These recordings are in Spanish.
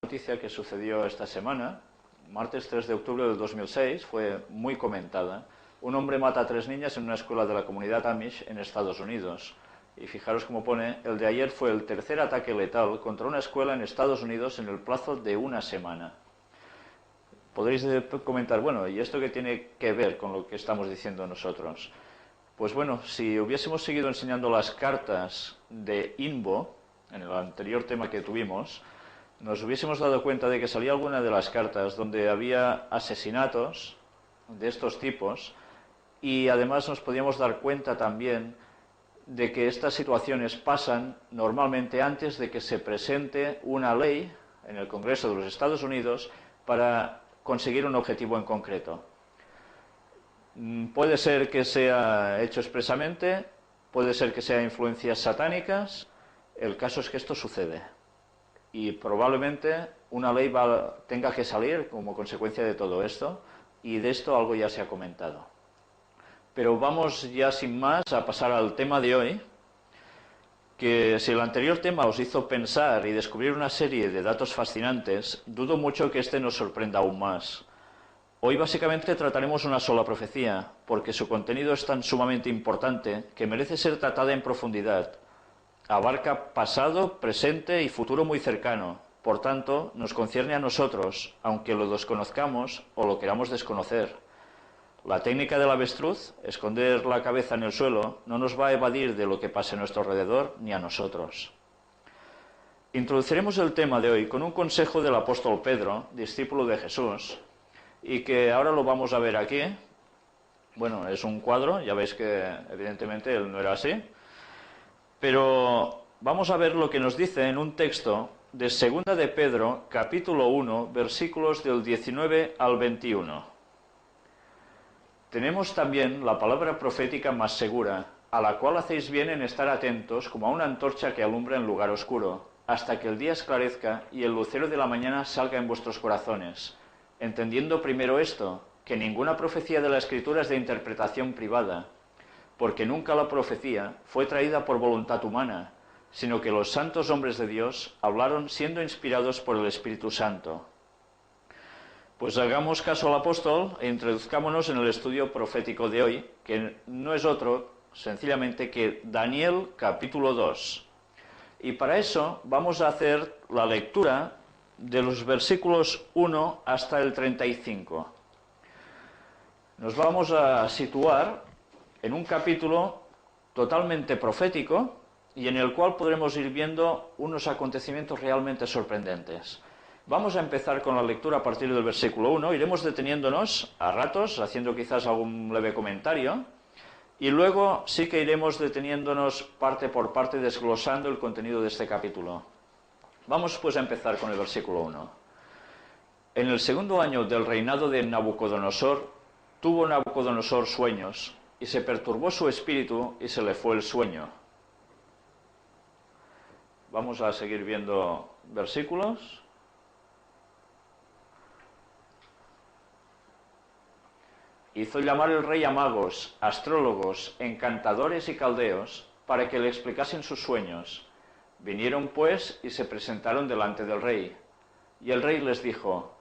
noticia que sucedió esta semana, martes 3 de octubre del 2006, fue muy comentada. Un hombre mata a 3 niñas en una escuela de la comunidad Amish en Estados Unidos. Y fijaros cómo pone, el de ayer fue el tercer ataque letal contra una escuela en Estados Unidos en el plazo de una semana. Podréis comentar, bueno, ¿y esto qué tiene que ver con lo que estamos diciendo nosotros? Pues bueno, si hubiésemos seguido enseñando las cartas de Invo, en el anterior tema que tuvimos, nos hubiésemos dado cuenta de que salía alguna de las cartas donde había asesinatos de estos tipos, y además nos podíamos dar cuenta también de que estas situaciones pasan normalmente antes de que se presente una ley en el Congreso de los Estados Unidos para conseguir un objetivo en concreto. Puede ser que sea hecho expresamente, puede ser que sea influencias satánicas, el caso es que esto sucede. Y probablemente una ley tenga que salir como consecuencia de todo esto, y de esto algo ya se ha comentado. Pero vamos ya sin más a pasar al tema de hoy, que si el anterior tema os hizo pensar y descubrir una serie de datos fascinantes, dudo mucho que este nos sorprenda aún más. Hoy básicamente trataremos una sola profecía, porque su contenido es tan sumamente importante que merece ser tratada en profundidad. Abarca pasado, presente y futuro muy cercano, por tanto, nos concierne a nosotros, aunque lo desconozcamos o lo queramos desconocer. La técnica del avestruz, esconder la cabeza en el suelo, no nos va a evadir de lo que pase a nuestro alrededor ni a nosotros. Introduciremos el tema de hoy con un consejo del apóstol Pedro, discípulo de Jesús, y que ahora lo vamos a ver aquí. Bueno, es un cuadro, ya veis que evidentemente él no era así, pero vamos a ver lo que nos dice en un texto de 2 de Pedro, capítulo 1, versículos del 19 al 21. Tenemos también la palabra profética más segura, a la cual hacéis bien en estar atentos como a una antorcha que alumbra en lugar oscuro, hasta que el día esclarezca y el lucero de la mañana salga en vuestros corazones, entendiendo primero esto, que ninguna profecía de la Escritura es de interpretación privada, porque nunca la profecía fue traída por voluntad humana, sino que los santos hombres de Dios hablaron siendo inspirados por el Espíritu Santo. Pues hagamos caso al apóstol e introduzcámonos en el estudio profético de hoy, que no es otro, sencillamente, que Daniel capítulo 2. Y para eso vamos a hacer la lectura de los versículos 1 hasta el 35. Nos vamos a situar en un capítulo totalmente profético y en el cual podremos ir viendo unos acontecimientos realmente sorprendentes. Vamos a empezar con la lectura a partir del versículo 1, iremos deteniéndonos a ratos, haciendo quizás algún leve comentario, y luego sí que iremos deteniéndonos parte por parte, desglosando el contenido de este capítulo. Vamos pues a empezar con el versículo 1. En el segundo año del reinado de Nabucodonosor, tuvo Nabucodonosor sueños, y se perturbó su espíritu y se le fue el sueño. Vamos a seguir viendo versículos. Hizo llamar el rey a magos, astrólogos, encantadores y caldeos, para que le explicasen sus sueños. Vinieron pues y se presentaron delante del rey. Y el rey les dijo: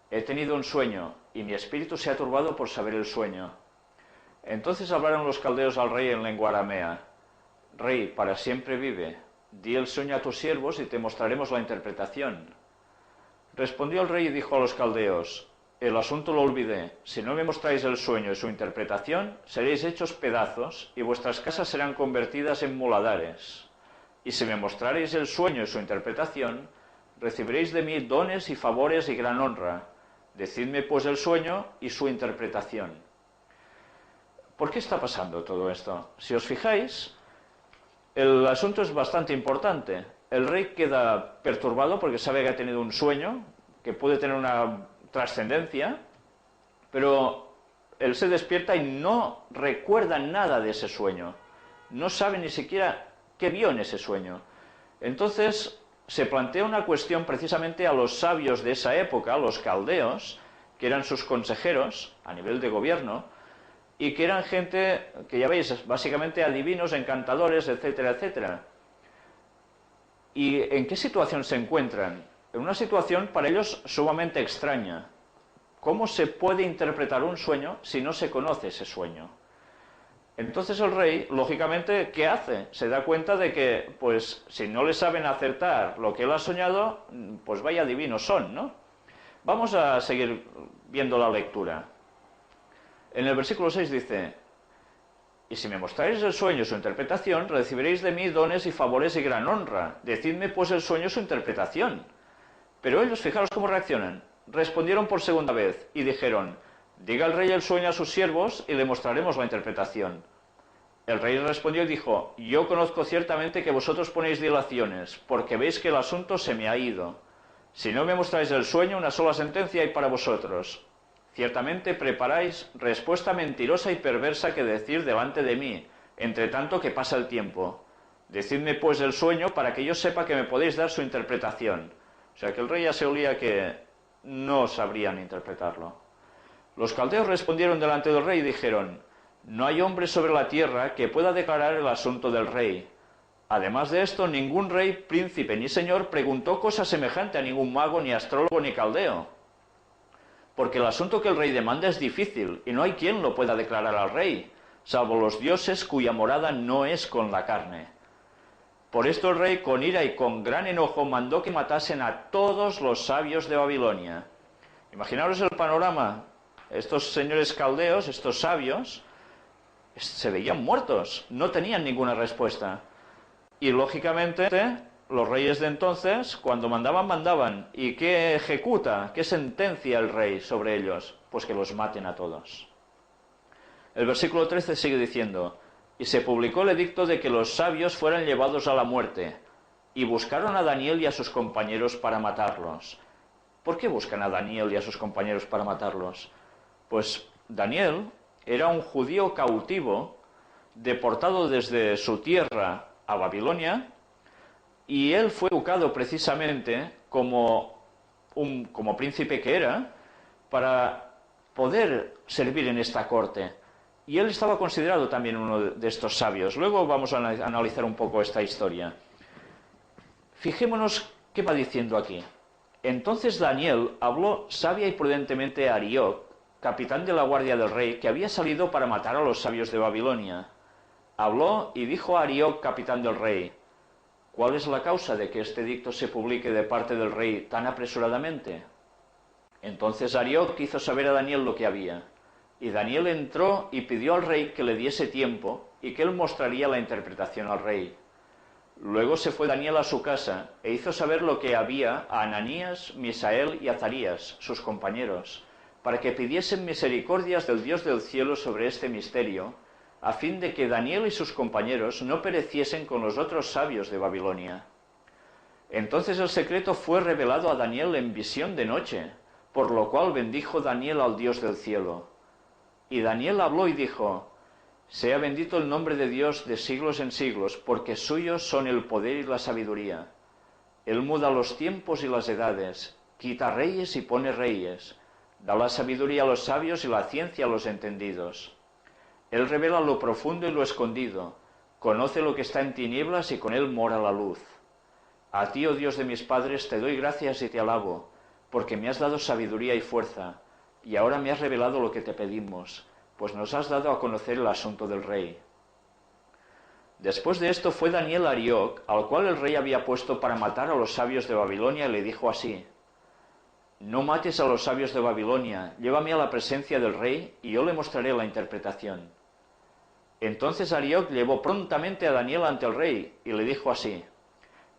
he tenido un sueño, y mi espíritu se ha turbado por saber el sueño. Entonces hablaron los caldeos al rey en lengua aramea: Rey, para siempre vive, di el sueño a tus siervos y te mostraremos la interpretación. Respondió el rey y dijo a los caldeos: el asunto lo olvidé. Si no me mostráis el sueño y su interpretación, seréis hechos pedazos y vuestras casas serán convertidas en muladares. Y si me mostraréis el sueño y su interpretación, recibiréis de mí dones y favores y gran honra. Decidme pues el sueño y su interpretación. ¿Por qué está pasando todo esto? Si os fijáis, el asunto es bastante importante. El rey queda perturbado porque sabe que ha tenido un sueño, que puede tener una trascendencia, pero él se despierta y no recuerda nada de ese sueño. No sabe ni siquiera qué vio en ese sueño. Entonces se plantea una cuestión precisamente a los sabios de esa época, los caldeos, que eran sus consejeros a nivel de gobierno, y que eran gente que, ya veis, básicamente adivinos, encantadores, etcétera, etcétera. ¿Y en qué situación se encuentran? en una situación para ellos sumamente extraña. ¿Cómo se puede interpretar un sueño si no se conoce ese sueño? Entonces el rey, lógicamente, ¿qué hace? Se da cuenta de que, pues, si no le saben acertar lo que él ha soñado, pues vaya divinos son, ¿no? Vamos a seguir viendo la lectura. En el versículo 6 dice: y si me mostráis el sueño y su interpretación, recibiréis de mí dones y favores y gran honra. Decidme pues el sueño y su interpretación. Pero ellos, fijaros cómo reaccionan. Respondieron por segunda vez y dijeron: diga el rey el sueño a sus siervos y le mostraremos la interpretación. El rey respondió y dijo: yo conozco ciertamente que vosotros ponéis dilaciones, porque veis que el asunto se me ha ido. Si no me mostráis el sueño, una sola sentencia hay para vosotros. Ciertamente preparáis respuesta mentirosa y perversa que decir delante de mí, entre tanto que pasa el tiempo. Decidme pues el sueño para que yo sepa que me podéis dar su interpretación. O sea que el rey ya se olía que no sabrían interpretarlo. Los caldeos respondieron delante del rey y dijeron: no hay hombre sobre la tierra que pueda declarar el asunto del rey. Además de esto, ningún rey, príncipe ni señor preguntó cosa semejante a ningún mago, ni astrólogo, ni caldeo. Porque el asunto que el rey demanda es difícil, y no hay quien lo pueda declarar al rey, salvo los dioses cuya morada no es con la carne. Por esto el rey, con ira y con gran enojo, mandó que matasen a todos los sabios de Babilonia. Imaginaros el panorama. Estos señores caldeos, estos sabios, se veían muertos, no tenían ninguna respuesta. Y lógicamente, los reyes de entonces, cuando mandaban, mandaban. ¿Y qué ejecuta, qué sentencia el rey sobre ellos? Pues que los maten a todos. El versículo 13 sigue diciendo: y se publicó el edicto de que los sabios fueran llevados a la muerte, y buscaron a Daniel y a sus compañeros para matarlos. ¿Por qué buscan a Daniel y a sus compañeros para matarlos? Pues Daniel era un judío cautivo, deportado desde su tierra a Babilonia, y él fue educado precisamente como príncipe que era, para poder servir en esta corte. Y él estaba considerado también uno de estos sabios. Luego vamos a analizar un poco esta historia. Fijémonos qué va diciendo aquí. Entonces Daniel habló sabia y prudentemente a Arioc, capitán de la guardia del rey, que había salido para matar a los sabios de Babilonia. Habló y dijo a Arioc, capitán del rey: ¿cuál es la causa de que este edicto se publique de parte del rey tan apresuradamente? Entonces Arioc hizo saber a Daniel lo que había. Y Daniel entró y pidió al rey que le diese tiempo y que él mostraría la interpretación al rey. Luego se fue Daniel a su casa e hizo saber lo que había a Ananías, Misael y Azarías, sus compañeros, para que pidiesen misericordias del Dios del cielo sobre este misterio, a fin de que Daniel y sus compañeros no pereciesen con los otros sabios de Babilonia. Entonces el secreto fue revelado a Daniel en visión de noche, por lo cual bendijo Daniel al Dios del cielo. Y Daniel habló y dijo: sea bendito el nombre de Dios de siglos en siglos, porque suyos son el poder y la sabiduría. Él muda los tiempos y las edades, quita reyes y pone reyes, da la sabiduría a los sabios y la ciencia a los entendidos. Él revela lo profundo y lo escondido, conoce lo que está en tinieblas y con él mora la luz. A ti, oh Dios de mis padres, te doy gracias y te alabo, porque me has dado sabiduría y fuerza, y ahora me has revelado lo que te pedimos, pues nos has dado a conocer el asunto del rey. Después de esto fue Daniel a Arioc, al cual el rey había puesto para matar a los sabios de Babilonia, y le dijo así: no mates a los sabios de Babilonia, llévame a la presencia del rey, y yo le mostraré la interpretación. Entonces Arioc llevó prontamente a Daniel ante el rey, y le dijo así: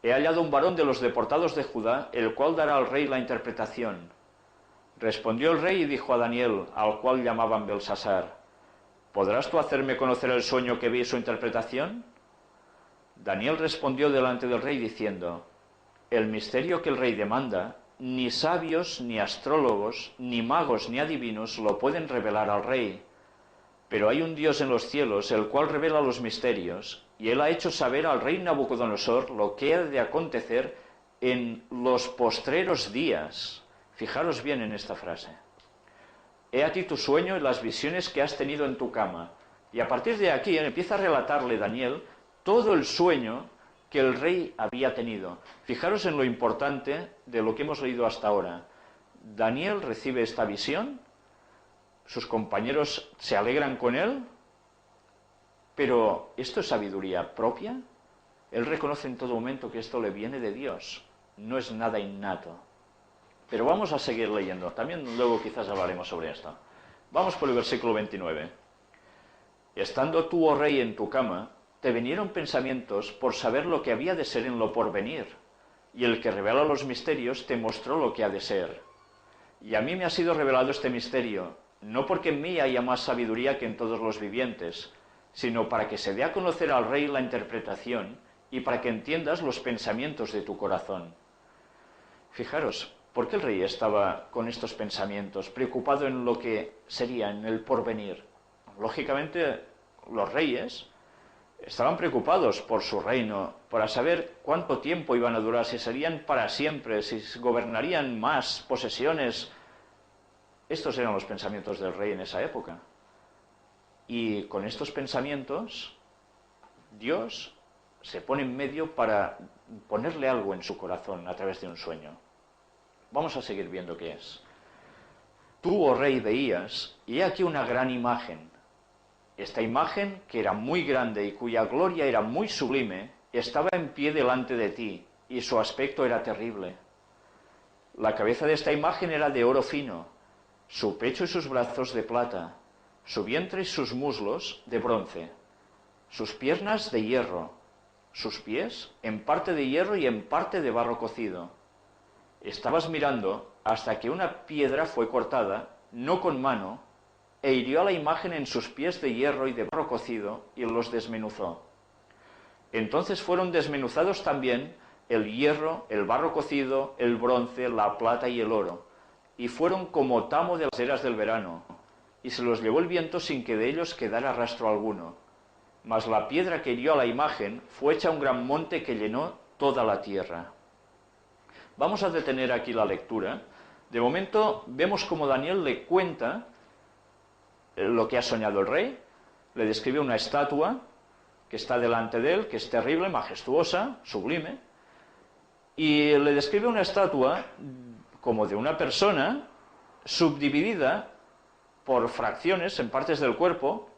he hallado un varón de los deportados de Judá, el cual dará al rey la interpretación. Respondió el rey y dijo a Daniel, al cual llamaban Belsasar: ¿podrás tú hacerme conocer el sueño que vi y su interpretación? Daniel respondió delante del rey diciendo: el misterio que el rey demanda, ni sabios, ni astrólogos, ni magos, ni adivinos lo pueden revelar al rey. Pero hay un Dios en los cielos, el cual revela los misterios, y él ha hecho saber al rey Nabucodonosor lo que ha de acontecer en los postreros días. Fijaros bien en esta frase. He a ti tu sueño y las visiones que has tenido en tu cama. Y a partir de aquí empieza a relatarle Daniel todo el sueño que el rey había tenido. Fijaros en lo importante de lo que hemos leído hasta ahora. Daniel recibe esta visión, sus compañeros se alegran con él, pero ¿esto es sabiduría propia? Él reconoce en todo momento que esto le viene de Dios, no es nada innato. Pero vamos a seguir leyendo, también luego quizás hablaremos sobre esto. Vamos por el versículo 29. Estando tú, oh rey, en tu cama, te vinieron pensamientos por saber lo que había de ser en lo porvenir, y el que revela los misterios te mostró lo que ha de ser. Y a mí me ha sido revelado este misterio, no porque en mí haya más sabiduría que en todos los vivientes, sino para que se dé a conocer al rey la interpretación y para que entiendas los pensamientos de tu corazón. Fijaros, ¿por qué el rey estaba con estos pensamientos, preocupado en lo que sería, en el porvenir? Lógicamente, los reyes estaban preocupados por su reino, para saber cuánto tiempo iban a durar, si serían para siempre, si gobernarían más posesiones. Estos eran los pensamientos del rey en esa época. Y con estos pensamientos, Dios se pone en medio para ponerle algo en su corazón a través de un sueño. Vamos a seguir viendo qué es. Tú, oh rey, veías, y he aquí una gran imagen. Esta imagen, que era muy grande y cuya gloria era muy sublime, estaba en pie delante de ti, y su aspecto era terrible. La cabeza de esta imagen era de oro fino, su pecho y sus brazos de plata, su vientre y sus muslos de bronce, sus piernas de hierro, sus pies en parte de hierro y en parte de barro cocido. Estabas mirando hasta que una piedra fue cortada, no con mano, e hirió a la imagen en sus pies de hierro y de barro cocido, y los desmenuzó. Entonces fueron desmenuzados también el hierro, el barro cocido, el bronce, la plata y el oro, y fueron como tamo de las eras del verano, y se los llevó el viento sin que de ellos quedara rastro alguno. Mas la piedra que hirió a la imagen fue hecha un gran monte que llenó toda la tierra. Vamos a detener aquí la lectura. De momento vemos como Daniel le cuenta lo que ha soñado el rey, le describe una estatua que está delante de él, que es terrible, majestuosa, sublime, y le describe una estatua como de una persona subdividida por fracciones en partes del cuerpo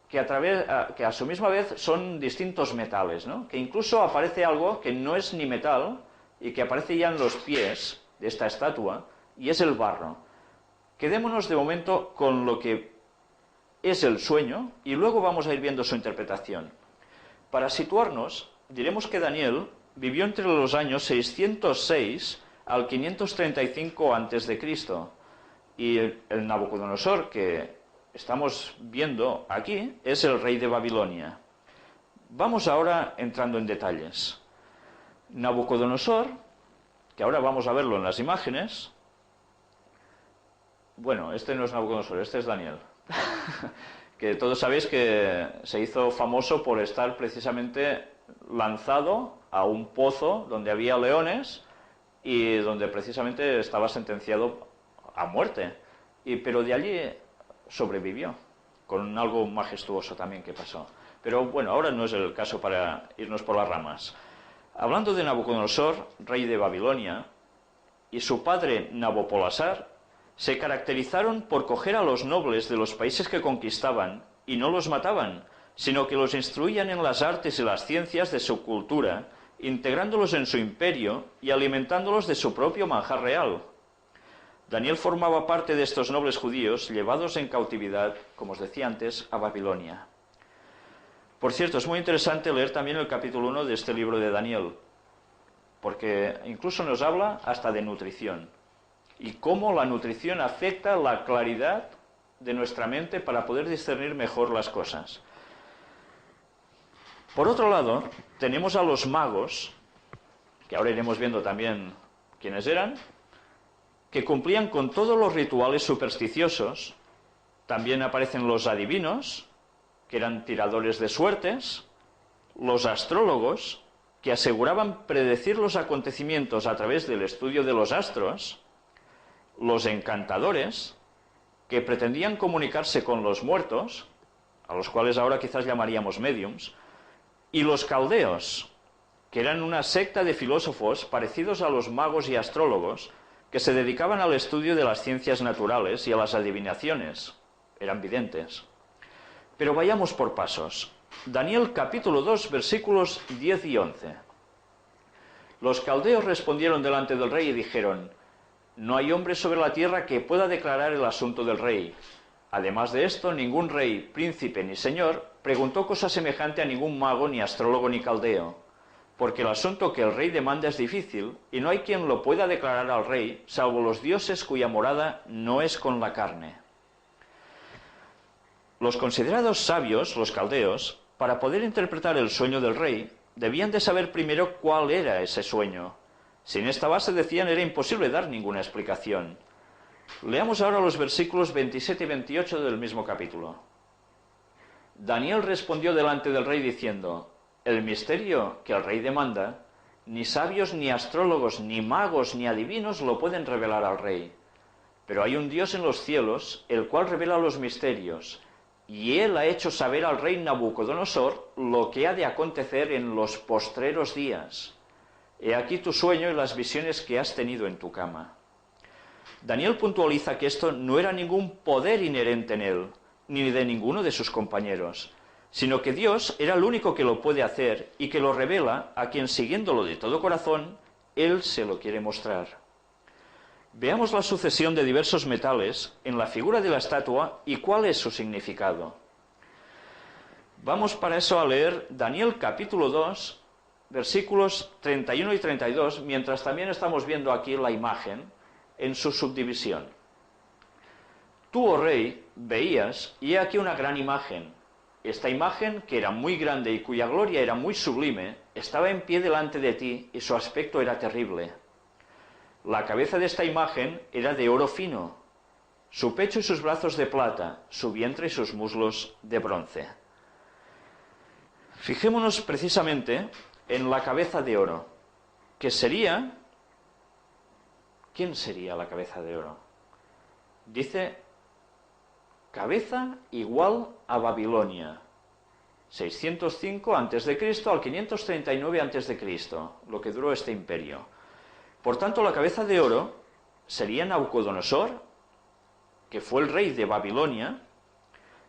que a su misma vez son distintos metales, ¿no? Que incluso aparece algo que no es ni metal y que aparece ya en los pies de esta estatua, y es el barro. Quedémonos de momento con lo que es el sueño y luego vamos a ir viendo su interpretación. Para situarnos, diremos que Daniel vivió entre los años 606 al 535 a.C. y el Nabucodonosor que estamos viendo aquí es el rey de Babilonia. Vamos ahora entrando en detalles. Nabucodonosor, que ahora vamos a verlo en las imágenes. Bueno, este no es Nabucodonosor, este es Daniel. Que todos sabéis que se hizo famoso por estar precisamente lanzado a un pozo donde había leones y donde precisamente estaba sentenciado a muerte. Pero de allí sobrevivió, con algo majestuoso también que pasó. Pero bueno, ahora no es el caso para irnos por las ramas. Hablando de Nabucodonosor, rey de Babilonia, y su padre Nabopolassar, se caracterizaron por coger a los nobles de los países que conquistaban y no los mataban, sino que los instruían en las artes y las ciencias de su cultura, integrándolos en su imperio y alimentándolos de su propio manjar real. Daniel formaba parte de estos nobles judíos llevados en cautividad, como os decía antes, a Babilonia. Por cierto, es muy interesante leer también el capítulo 1 de este libro de Daniel, porque incluso nos habla hasta de nutrición, y cómo la nutrición afecta la claridad de nuestra mente para poder discernir mejor las cosas. Por otro lado, tenemos a los magos, que ahora iremos viendo también quiénes eran, que cumplían con todos los rituales supersticiosos. También aparecen los adivinos, que eran tiradores de suertes, los astrólogos, que aseguraban predecir los acontecimientos a través del estudio de los astros, los encantadores, que pretendían comunicarse con los muertos, a los cuales ahora quizás llamaríamos médiums, y los caldeos, que eran una secta de filósofos parecidos a los magos y astrólogos, que se dedicaban al estudio de las ciencias naturales y a las adivinaciones. Eran videntes. Pero vayamos por pasos. Daniel capítulo 2, versículos 10 y 11. Los caldeos respondieron delante del rey y dijeron: no hay hombre sobre la tierra que pueda declarar el asunto del rey. Además de esto, ningún rey, príncipe ni señor preguntó cosa semejante a ningún mago, ni astrólogo, ni caldeo, porque el asunto que el rey demanda es difícil, y no hay quien lo pueda declarar al rey, salvo los dioses cuya morada no es con la carne. Los considerados sabios, los caldeos, para poder interpretar el sueño del rey, debían de saber primero cuál era ese sueño. Sin esta base, decían, era imposible dar ninguna explicación. Leamos ahora los versículos 27 y 28 del mismo capítulo. Daniel respondió delante del rey diciendo: el misterio que el rey demanda, ni sabios, ni astrólogos, ni magos, ni adivinos lo pueden revelar al rey. Pero hay un Dios en los cielos, el cual revela los misterios, y él ha hecho saber al rey Nabucodonosor lo que ha de acontecer en los postreros días. He aquí tu sueño y las visiones que has tenido en tu cama. Daniel puntualiza que esto no era ningún poder inherente en él, ni de ninguno de sus compañeros, sino que Dios era el único que lo puede hacer y que lo revela a quien, siguiéndolo de todo corazón, él se lo quiere mostrar. Veamos la sucesión de diversos metales en la figura de la estatua y cuál es su significado. Vamos para eso a leer Daniel capítulo 2, versículos 31 y 32, mientras también estamos viendo aquí la imagen en su subdivisión. Tú, oh rey, veías, y he aquí una gran imagen. Esta imagen, que era muy grande y cuya gloria era muy sublime, estaba en pie delante de ti, y su aspecto era terrible. La cabeza de esta imagen era de oro fino, su pecho y sus brazos de plata, su vientre y sus muslos de bronce. Fijémonos precisamente en la cabeza de oro, que sería... ¿Quién sería la cabeza de oro? Dice, cabeza igual a Babilonia, 605 a.C. al 539 a.C., lo que duró este imperio. Por tanto, la cabeza de oro sería Nabucodonosor, que fue el rey de Babilonia,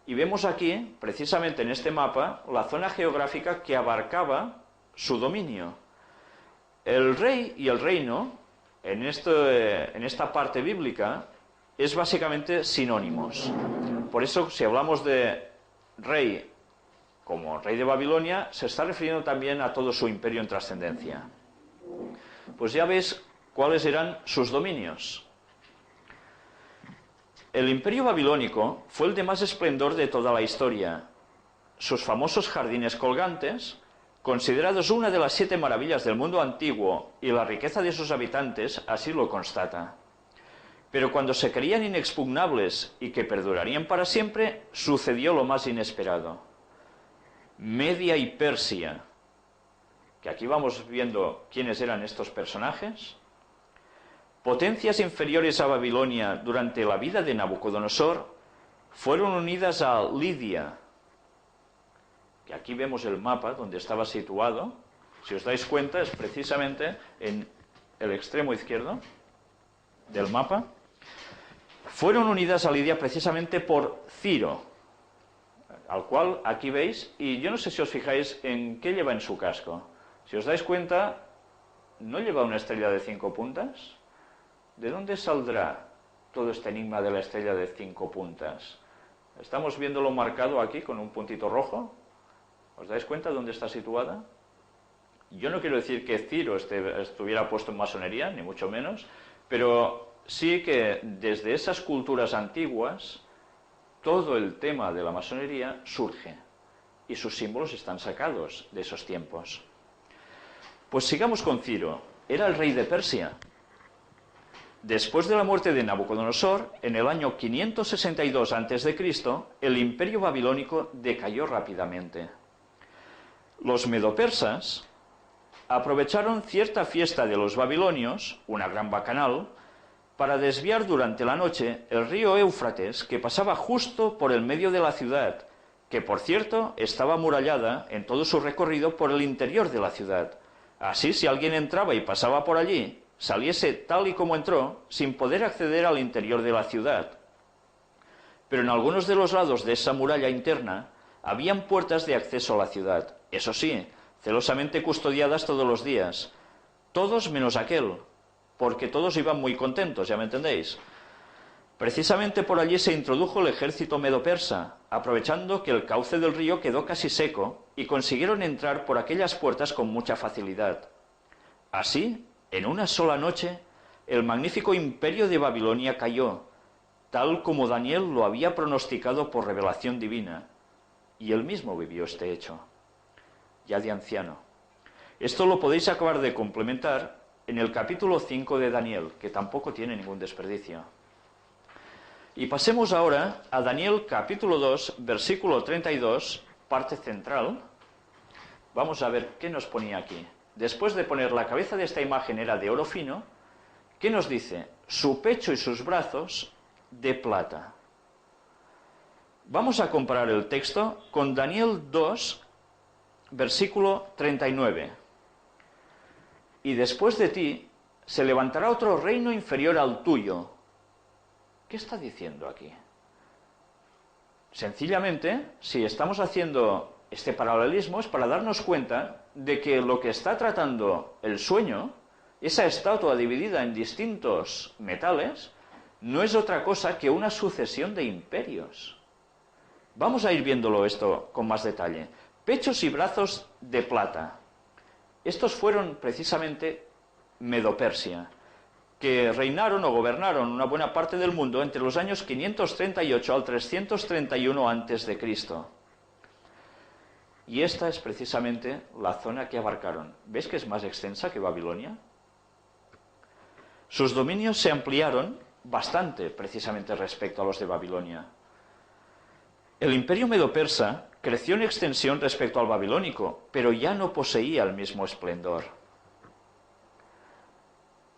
y vemos aquí, precisamente en este mapa, la zona geográfica que abarcaba su dominio. El rey y el reino, en esta parte bíblica, es básicamente sinónimos. Por eso, si hablamos de rey como rey de Babilonia, se está refiriendo también a todo su imperio en trascendencia. Pues ya ves cuáles eran sus dominios. El imperio babilónico fue el de más esplendor de toda la historia. Sus famosos jardines colgantes, considerados una de las 7 maravillas del mundo antiguo, y la riqueza de sus habitantes así lo constata. Pero cuando se creían inexpugnables y que perdurarían para siempre, sucedió lo más inesperado. Media y Persia, que aquí vamos viendo quiénes eran estos personajes, potencias inferiores a Babilonia durante la vida de Nabucodonosor, fueron unidas a Lidia, que aquí vemos el mapa donde estaba situado. Si os dais cuenta, es precisamente en el extremo izquierdo del mapa. Fueron unidas a Lidia precisamente por Ciro, al cual aquí veis, y yo no sé si os fijáis en qué lleva en su casco. Si os dais cuenta, ¿no lleva una estrella de 5 puntas? ¿De dónde saldrá todo este enigma de la estrella de 5 puntas? Estamos viéndolo marcado aquí con un puntito rojo. ¿Os dais cuenta de dónde está situada? Yo no quiero decir que Ciro estuviera puesto en masonería, ni mucho menos, pero sí que desde esas culturas antiguas todo el tema de la masonería surge y sus símbolos están sacados de esos tiempos. Pues sigamos con Ciro. Era el rey de Persia. Después de la muerte de Nabucodonosor, en el año 562 a.C., el imperio babilónico decayó rápidamente. Los medopersas aprovecharon cierta fiesta de los babilonios, una gran bacanal, para desviar durante la noche el río Éufrates, que pasaba justo por el medio de la ciudad, que por cierto estaba amurallada en todo su recorrido por el interior de la ciudad, Así, si alguien entraba y pasaba por allí, saliese tal y como entró, sin poder acceder al interior de la ciudad. Pero en algunos de los lados de esa muralla interna habían puertas de acceso a la ciudad, eso sí, celosamente custodiadas todos los días, todos menos aquel, porque todos iban muy contentos, ya me entendéis. Precisamente por allí se introdujo el ejército medo-persa, aprovechando que el cauce del río quedó casi seco, y consiguieron entrar por aquellas puertas con mucha facilidad. Así, en una sola noche, el magnífico imperio de Babilonia cayó, tal como Daniel lo había pronosticado por revelación divina, y él mismo vivió este hecho, ya de anciano. Esto lo podéis acabar de complementar en el capítulo 5 de Daniel, que tampoco tiene ningún desperdicio. Y pasemos ahora a Daniel capítulo 2, versículo 32, parte central. Vamos a ver qué nos ponía aquí. Después de poner la cabeza de esta imagen era de oro fino, ¿qué nos dice? Su pecho y sus brazos de plata. Vamos a comparar el texto con Daniel 2, versículo 39. Y después de ti se levantará otro reino inferior al tuyo. ¿Qué está diciendo aquí? Sencillamente, si estamos haciendo este paralelismo es para darnos cuenta de que lo que está tratando el sueño, esa estatua dividida en distintos metales, no es otra cosa que una sucesión de imperios. Vamos a ir viéndolo esto con más detalle. Pechos y brazos de plata. Estos fueron precisamente Medo-Persia, que reinaron o gobernaron una buena parte del mundo entre los años 538 al 331 a.C. Y esta es precisamente la zona que abarcaron. ¿Ves que es más extensa que Babilonia? Sus dominios se ampliaron bastante precisamente respecto a los de Babilonia. El imperio medo-persa creció en extensión respecto al babilónico, pero ya no poseía el mismo esplendor.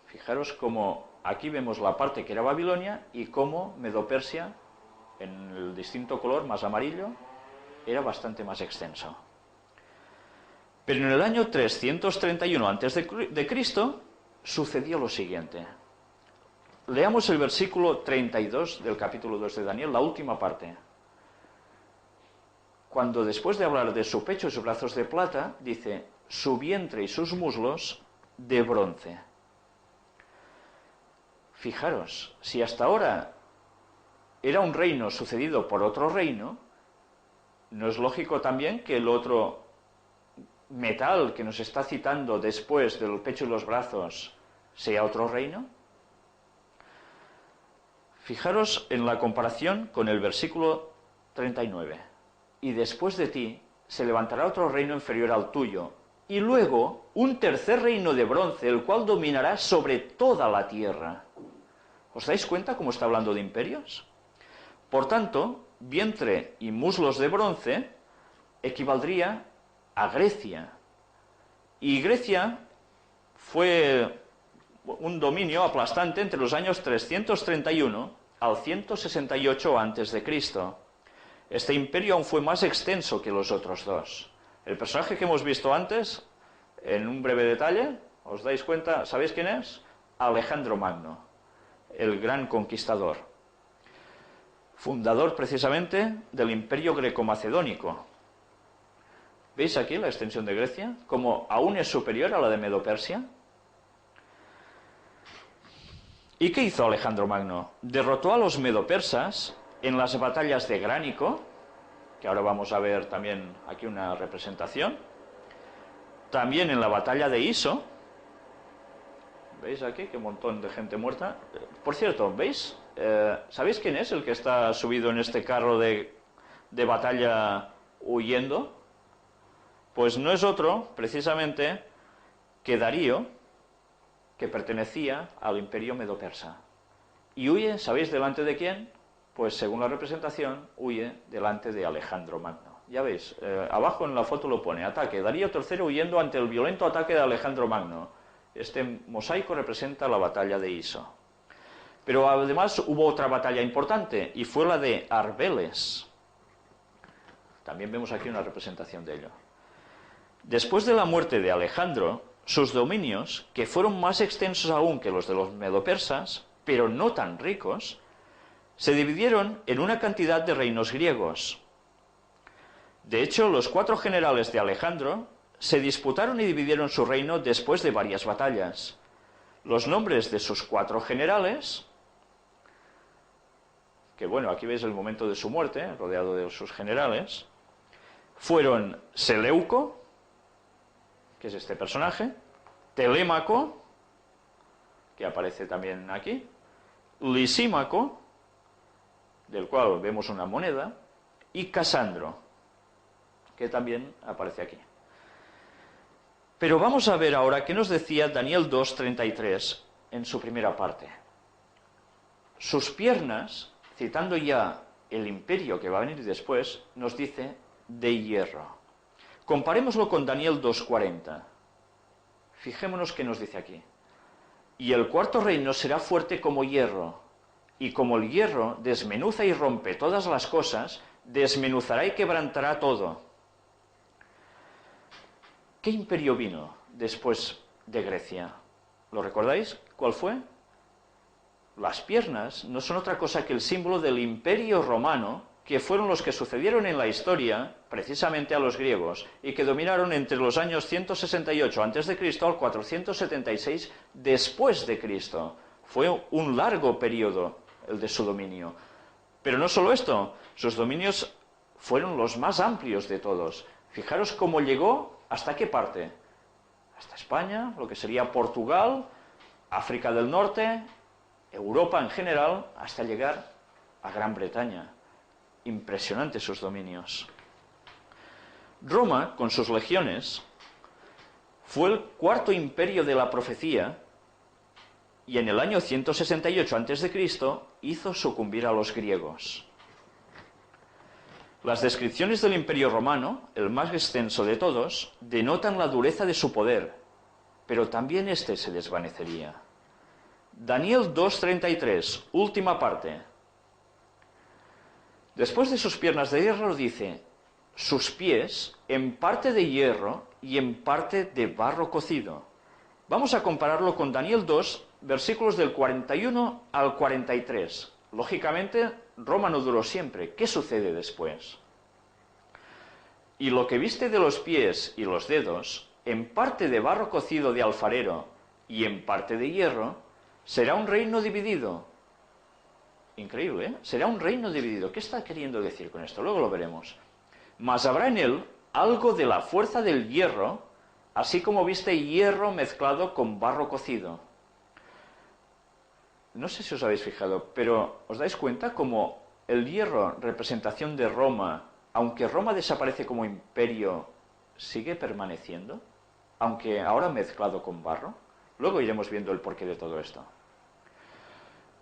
Fijaros cómo aquí vemos la parte que era Babilonia y cómo Medo-Persia, en el distinto color más amarillo, era bastante más extenso. Pero en el año 331 a.C. sucedió lo siguiente. Leamos el versículo 32 del capítulo 2 de Daniel, la última parte. Cuando después de hablar de su pecho y sus brazos de plata, dice, su vientre y sus muslos de bronce. Fijaros, si hasta ahora era un reino sucedido por otro reino, ¿no es lógico también que el otro metal que nos está citando después del pecho y los brazos sea otro reino? Fijaros en la comparación con el versículo 39. Y después de ti se levantará otro reino inferior al tuyo, y luego un tercer reino de bronce, el cual dominará sobre toda la tierra. ¿Os dais cuenta cómo está hablando de imperios? Por tanto, vientre y muslos de bronce equivaldría a Grecia. Y Grecia fue un dominio aplastante entre los años 331 al 168 a.C. Este imperio aún fue más extenso que los otros dos. El personaje que hemos visto antes, en un breve detalle, ¿os dais cuenta? ¿Sabéis quién es? Alejandro Magno, el gran conquistador. Fundador precisamente del imperio greco-macedónico. ¿Veis aquí la extensión de Grecia? Como aún es superior a la de Medo-Persia. ¿Y qué hizo Alejandro Magno? Derrotó a los medo-persas en las batallas de Gránico, que ahora vamos a ver también aquí una representación, también en la batalla de Iso. ¿Veis aquí qué montón de gente muerta? Por cierto, ¿veis? ¿Sabéis quién es el que está subido en este carro de batalla huyendo? Pues no es otro, precisamente, que Darío, que pertenecía al imperio medo-persa. Y huye, ¿sabéis delante de quién? Pues según la representación, huye delante de Alejandro Magno. Ya veis, abajo en la foto lo pone, ataque, Darío III huyendo ante el violento ataque de Alejandro Magno. Este mosaico representa la batalla de Iso. Pero además hubo otra batalla importante, y fue la de Arbeles. También vemos aquí una representación de ello. Después de la muerte de Alejandro, sus dominios, que fueron más extensos aún que los de los medopersas, pero no tan ricos, se dividieron en una cantidad de reinos griegos. De hecho, los 4 generales de Alejandro se disputaron y dividieron su reino después de varias batallas. Los nombres de sus 4 generales, que bueno, aquí veis el momento de su muerte, rodeado de sus generales, fueron Seleuco, que es este personaje, Telémaco, que aparece también aquí, Lisímaco, del cual vemos una moneda, y Casandro, que también aparece aquí. Pero vamos a ver ahora qué nos decía Daniel 2:33 en su primera parte. Sus piernas, citando ya el imperio que va a venir después, nos dice de hierro. Comparémoslo con Daniel 2:40. Fijémonos qué nos dice aquí. Y el cuarto reino será fuerte como hierro, y como el hierro desmenuza y rompe todas las cosas, desmenuzará y quebrantará todo. ¿Qué imperio vino después de Grecia? ¿Lo recordáis? ¿Cuál fue? Las piernas no son otra cosa que el símbolo del imperio romano, que fueron los que sucedieron en la historia precisamente a los griegos y que dominaron entre los años 168 a.C. al 476 después de Cristo. Fue un largo periodo el de su dominio. Pero no solo esto, sus dominios fueron los más amplios de todos. Fijaros cómo llegó, ¿hasta qué parte? Hasta España, lo que sería Portugal, África del Norte, Europa en general, hasta llegar a Gran Bretaña. Impresionantes sus dominios. Roma, con sus legiones, fue el cuarto imperio de la profecía y en el año 168 a.C. hizo sucumbir a los griegos. Las descripciones del Imperio Romano, el más extenso de todos, denotan la dureza de su poder, pero también este se desvanecería. Daniel 2:33, última parte. Después de sus piernas de hierro dice, sus pies en parte de hierro y en parte de barro cocido. Vamos a compararlo con Daniel 2, versículos del 41 al 43. Lógicamente, Roma no duró siempre. ¿Qué sucede después? Y lo que viste de los pies y los dedos, en parte de barro cocido de alfarero y en parte de hierro, será un reino dividido. Increíble, ¿eh? Será un reino dividido. ¿Qué está queriendo decir con esto? Luego lo veremos. Mas habrá en él algo de la fuerza del hierro, así como viste hierro mezclado con barro cocido. No sé si os habéis fijado, pero ¿os dais cuenta cómo el hierro, representación de Roma, aunque Roma desaparece como imperio, sigue permaneciendo? Aunque ahora mezclado con barro. Luego iremos viendo el porqué de todo esto.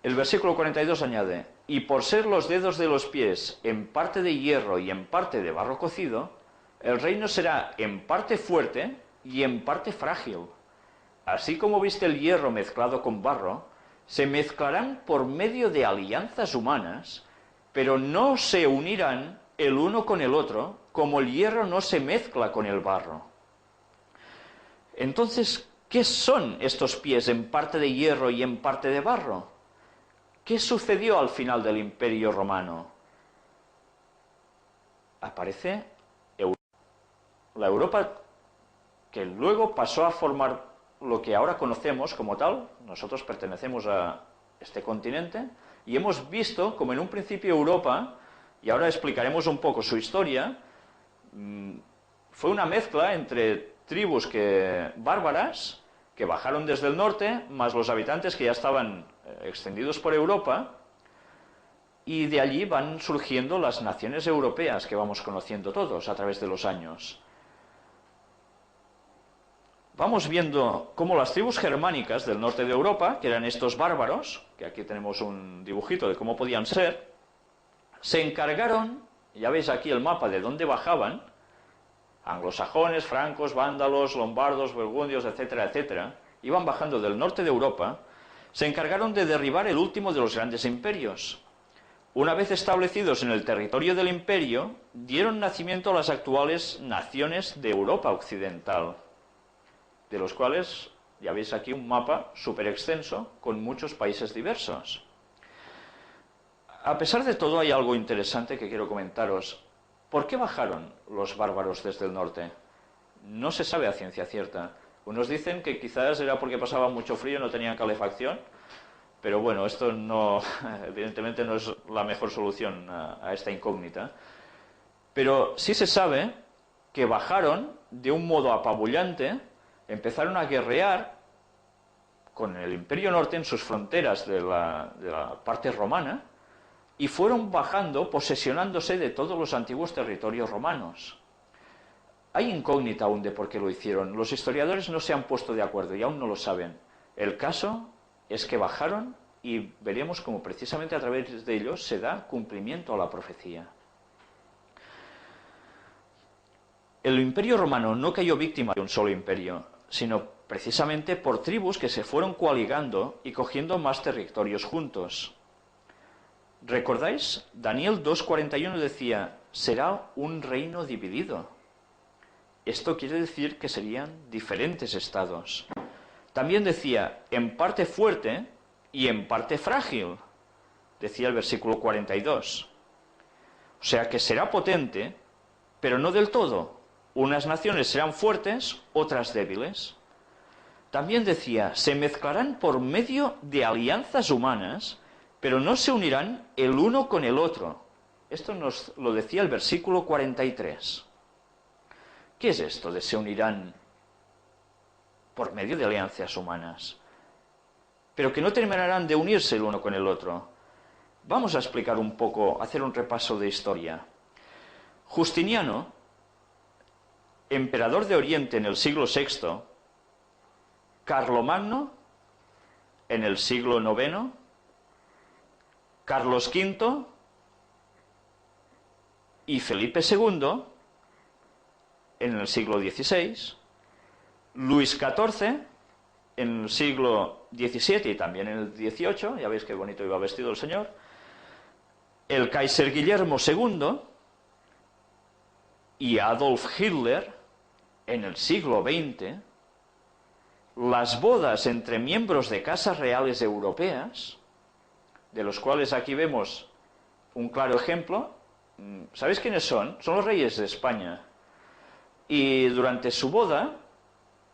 El versículo 42 añade, y por ser los dedos de los pies en parte de hierro y en parte de barro cocido, el reino será en parte fuerte y en parte frágil. Así como viste el hierro mezclado con barro, se mezclarán por medio de alianzas humanas, pero no se unirán el uno con el otro, como el hierro no se mezcla con el barro. Entonces, ¿qué son estos pies en parte de hierro y en parte de barro? ¿Qué sucedió al final del Imperio Romano? Aparece la Europa que luego pasó a formar lo que ahora conocemos como tal. Nosotros pertenecemos a este continente y hemos visto como en un principio Europa, y ahora explicaremos un poco su historia, fue una mezcla entre tribus bárbaras que bajaron desde el norte, más los habitantes que ya estaban extendidos por Europa, y de allí van surgiendo las naciones europeas que vamos conociendo todos a través de los años. Vamos viendo cómo las tribus germánicas del norte de Europa, que eran estos bárbaros, que aquí tenemos un dibujito de cómo podían ser, se encargaron, ya veis aquí el mapa de dónde bajaban, anglosajones, francos, vándalos, lombardos, burgundios, etcétera, etcétera, iban bajando del norte de Europa, se encargaron de derribar el último de los grandes imperios. Una vez establecidos en el territorio del imperio, dieron nacimiento a las actuales naciones de Europa occidental. de los cuales ya veis aquí un mapa súper extenso con muchos países diversos. A pesar de todo, hay algo interesante que quiero comentaros. ¿Por qué bajaron los bárbaros desde el norte? No se sabe a ciencia cierta. Unos dicen que quizás era porque pasaba mucho frío y no tenían calefacción, pero bueno, esto no, evidentemente no es la mejor solución a esta incógnita. Pero sí se sabe que bajaron de un modo apabullante, empezaron a guerrear con el Imperio Norte en sus fronteras de la parte romana y fueron bajando, posesionándose de todos los antiguos territorios romanos. Hay incógnita aún de por qué lo hicieron. Los historiadores no se han puesto de acuerdo y aún no lo saben. El caso es que bajaron y veremos cómo precisamente a través de ellos se da cumplimiento a la profecía. El Imperio Romano no cayó víctima de un solo imperio, sino precisamente por tribus que se fueron coaligando y cogiendo más territorios juntos. ¿Recordáis? Daniel 2:41 decía, será un reino dividido. Esto quiere decir que serían diferentes estados. También decía, en parte fuerte y en parte frágil, decía el versículo 42. O sea que será potente, pero no del todo. Unas naciones serán fuertes, otras débiles. También decía, se mezclarán por medio de alianzas humanas, pero no se unirán el uno con el otro. Esto nos lo decía el versículo 43. ¿Qué es esto de se unirán por medio de alianzas humanas? Pero que no terminarán de unirse el uno con el otro. Vamos a explicar un poco, hacer un repaso de historia. Justiniano, emperador de Oriente en el siglo VI, Carlomagno en el siglo IX, Carlos V y Felipe II en el siglo XVI, Luis XIV en el siglo XVII y también en el XVIII, ya veis qué bonito iba vestido el señor, el Kaiser Guillermo II y Adolf Hitler en el siglo XX, las bodas entre miembros de casas reales europeas, de los cuales aquí vemos un claro ejemplo. ¿Sabéis quiénes son? Son los reyes de España. Y durante su boda,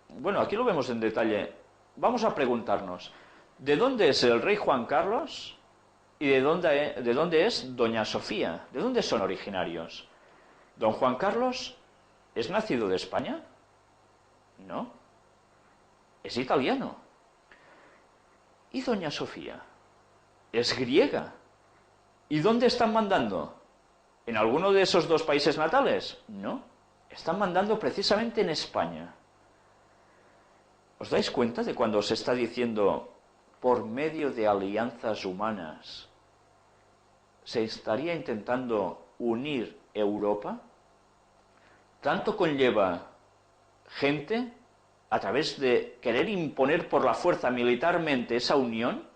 bueno, aquí lo vemos en detalle, vamos a preguntarnos, ¿de dónde es el rey Juan Carlos y de dónde es doña Sofía? ¿De dónde son originarios? ¿Don Juan Carlos es nacido de España? No, es italiano. ¿Y doña Sofía? Es griega. ¿Y dónde están mandando? ¿En alguno de esos dos países natales? No, están mandando precisamente en España. ¿Os dais cuenta de cuando se está diciendo por medio de alianzas humanas se estaría intentando unir Europa? Tanto conlleva gente a través de querer imponer por la fuerza militarmente esa unión,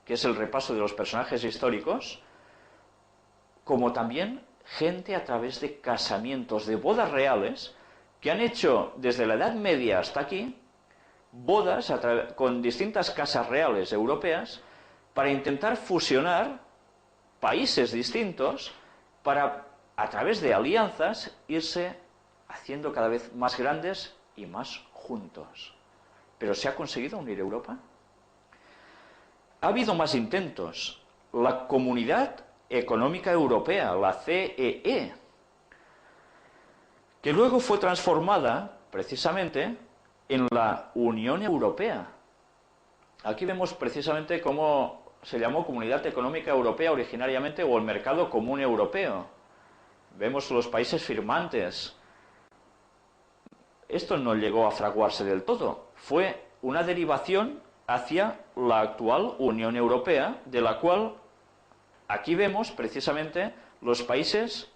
que es el repaso de los personajes históricos, como también gente a través de casamientos, de bodas reales, que han hecho desde la Edad Media hasta aquí, bodas con distintas casas reales europeas, para intentar fusionar países distintos, para, a través de alianzas, irse haciendo cada vez más grandes y más juntos. ¿Pero se ha conseguido unir Europa? Ha habido más intentos. La Comunidad Económica Europea, la CEE, que luego fue transformada precisamente en la Unión Europea. Aquí vemos precisamente cómo se llamó Comunidad Económica Europea originariamente, o el Mercado Común Europeo. Vemos los países firmantes. Esto no llegó a fraguarse del todo. Fue una derivación hacia la actual Unión Europea, de la cual aquí vemos precisamente los países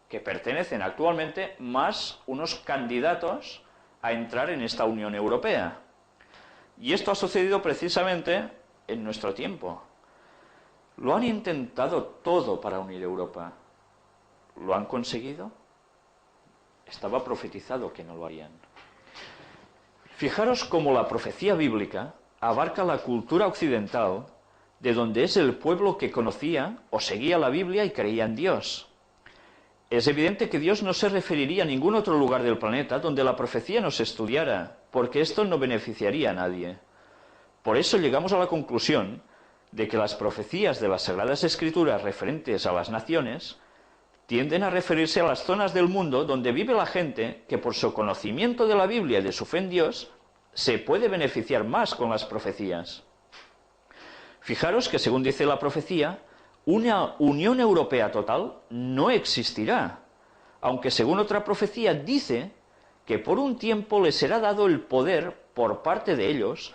que pertenecen actualmente, más unos candidatos a entrar en esta Unión Europea. Y esto ha sucedido precisamente en nuestro tiempo. Lo han intentado todo para unir Europa. ¿Lo han conseguido? Estaba profetizado que no lo harían. Fijaros cómo la profecía bíblica abarca la cultura occidental, de donde es el pueblo que conocía o seguía la Biblia y creía en Dios. Es evidente que Dios no se referiría a ningún otro lugar del planeta donde la profecía no se estudiara, porque esto no beneficiaría a nadie. Por eso llegamos a la conclusión de que las profecías de las Sagradas Escrituras referentes a las naciones tienden a referirse a las zonas del mundo donde vive la gente que por su conocimiento de la Biblia y de su fe en Dios se puede beneficiar más con las profecías. Fijaros que, según dice la profecía, una Unión Europea total no existirá, aunque según otra profecía dice que por un tiempo les será dado el poder por parte de ellos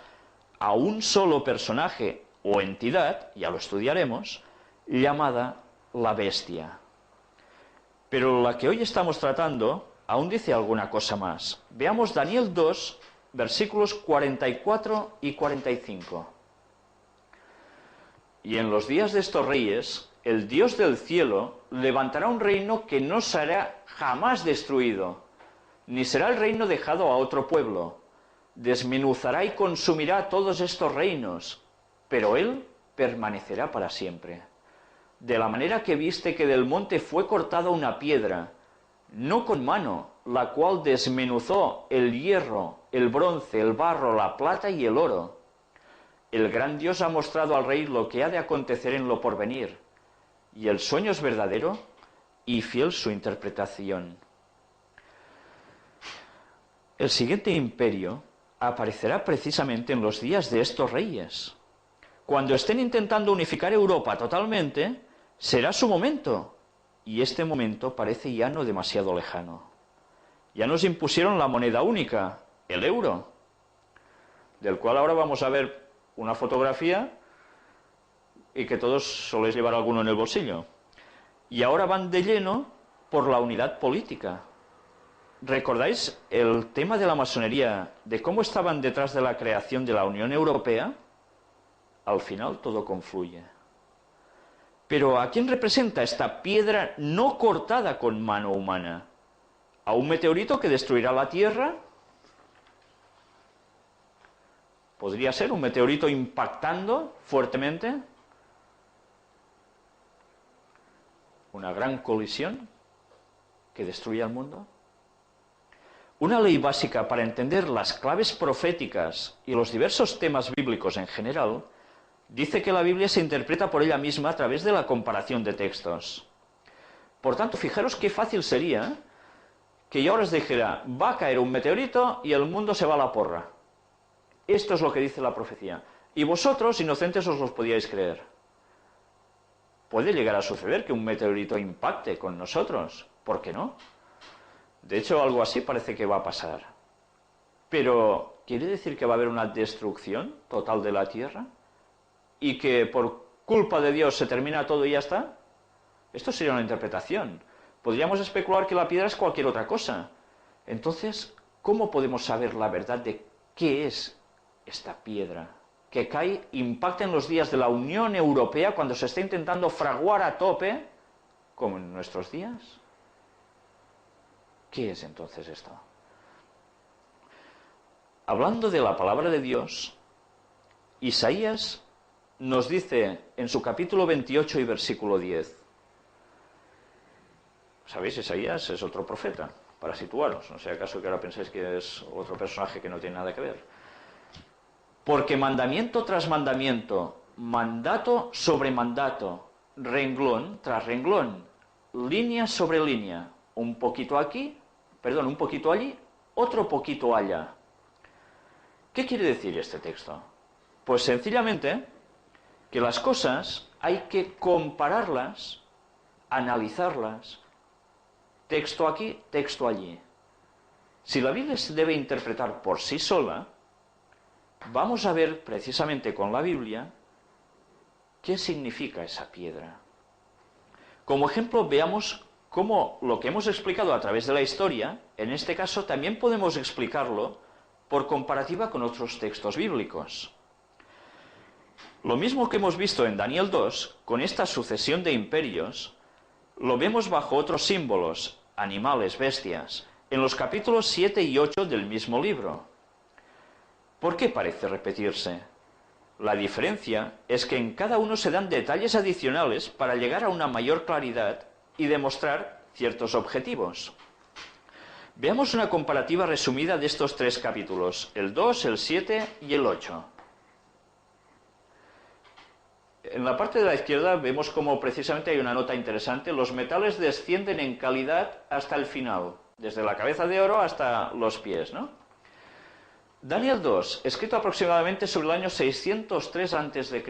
a un solo personaje o entidad, ya lo estudiaremos, llamada la bestia. Pero la que hoy estamos tratando aún dice alguna cosa más. Veamos Daniel 2, versículos 44 y 45. Y en los días de estos reyes, el Dios del cielo levantará un reino que no será jamás destruido, ni será el reino dejado a otro pueblo. Desmenuzará y consumirá todos estos reinos, pero él permanecerá para siempre. De la manera que viste que del monte fue cortada una piedra, no con mano, la cual desmenuzó el hierro, el bronce, el barro, la plata y el oro. El gran Dios ha mostrado al rey lo que ha de acontecer en lo porvenir, y el sueño es verdadero y fiel su interpretación. El siguiente imperio aparecerá precisamente en los días de estos reyes. Cuando estén intentando unificar Europa totalmente, será su momento, y este momento parece ya no demasiado lejano. Ya nos impusieron la moneda única, el euro, del cual ahora vamos a ver una fotografía y que todos soléis llevar alguno en el bolsillo. Y ahora van de lleno por la unidad política. ¿Recordáis el tema de la masonería, de cómo estaban detrás de la creación de la Unión Europea? Al final todo confluye. Pero ¿a quién representa esta piedra no cortada con mano humana? ¿A un meteorito que destruirá la Tierra? ¿Podría ser un meteorito impactando fuertemente? ¿Una gran colisión que destruye al mundo? Una ley básica para entender las claves proféticas y los diversos temas bíblicos en general dice que la Biblia se interpreta por ella misma a través de la comparación de textos. Por tanto, fijaros qué fácil sería que yo ahora os dijera, va a caer un meteorito y el mundo se va a la porra. Esto es lo que dice la profecía. Y vosotros, inocentes, os los podíais creer. Puede llegar a suceder que un meteorito impacte con nosotros. ¿Por qué no? De hecho, algo así parece que va a pasar. Pero, ¿quiere decir que va a haber una destrucción total de la Tierra? ¿Y que por culpa de Dios se termina todo y ya está? Esto sería una interpretación. Podríamos especular que la piedra es cualquier otra cosa. Entonces, ¿cómo podemos saber la verdad de qué es esta piedra que cae, impacta en los días de la Unión Europea cuando se está intentando fraguar a tope, como en nuestros días? ¿Qué es entonces esto? Hablando de la palabra de Dios, Isaías nos dice en su capítulo 28 y versículo 10. ¿Sabéis? Isaías es otro profeta, para situaros. No sea acaso que ahora pensáis que es otro personaje que no tiene nada que ver. Porque mandamiento tras mandamiento, mandato sobre mandato, renglón tras renglón, línea sobre línea, un poquito aquí, un poquito allí, otro poquito allá. ¿Qué quiere decir este texto? Pues sencillamente que las cosas hay que compararlas, analizarlas, texto aquí, texto allí. Si la Biblia se debe interpretar por sí sola, vamos a ver precisamente con la Biblia qué significa esa piedra. Como ejemplo, veamos cómo lo que hemos explicado a través de la historia, en este caso también podemos explicarlo por comparativa con otros textos bíblicos. Lo mismo que hemos visto en Daniel 2, con esta sucesión de imperios, lo vemos bajo otros símbolos, animales, bestias, en los capítulos 7 y 8 del mismo libro. ¿Por qué parece repetirse? La diferencia es que en cada uno se dan detalles adicionales para llegar a una mayor claridad y demostrar ciertos objetivos. Veamos una comparativa resumida de estos tres capítulos, el 2, el 7 y el 8. En la parte de la izquierda vemos como precisamente hay una nota interesante. Los metales descienden en calidad hasta el final, desde la cabeza de oro hasta los pies, ¿no? Daniel 2, escrito aproximadamente sobre el año 603 a.C.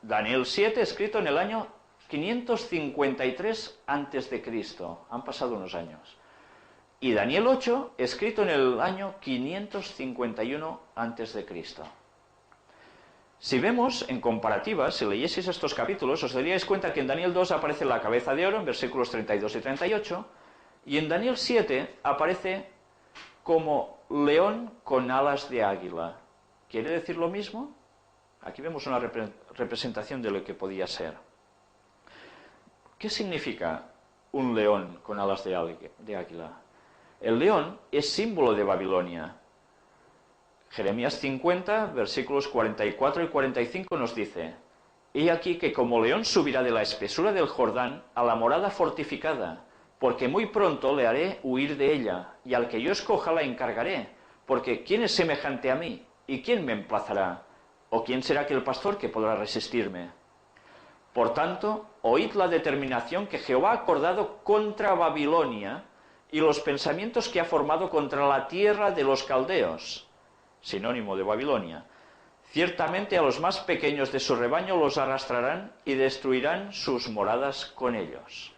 Daniel 7, escrito en el año 553 a.C. Han pasado unos años. Y Daniel 8, escrito en el año 551 a.C. Si vemos en comparativa, si leyeseis estos capítulos, os daríais cuenta que en Daniel 2 aparece la cabeza de oro en versículos 32 y 38, y en Daniel 7 aparece como león con alas de águila. ¿Quiere decir lo mismo? Aquí vemos una representación de lo que podía ser. ¿Qué significa un león con alas de águila? El león es símbolo de Babilonia. Jeremías 50, versículos 44 y 45 nos dice: He aquí que como león subirá de la espesura del Jordán a la morada fortificada, porque muy pronto le haré huir de ella, y al que yo escoja la encargaré, porque ¿quién es semejante a mí? ¿Y quién me emplazará? ¿O quién será aquel pastor que podrá resistirme? Por tanto, oíd la determinación que Jehová ha acordado contra Babilonia y los pensamientos que ha formado contra la tierra de los caldeos, sinónimo de Babilonia. Ciertamente a los más pequeños de su rebaño los arrastrarán y destruirán sus moradas con ellos.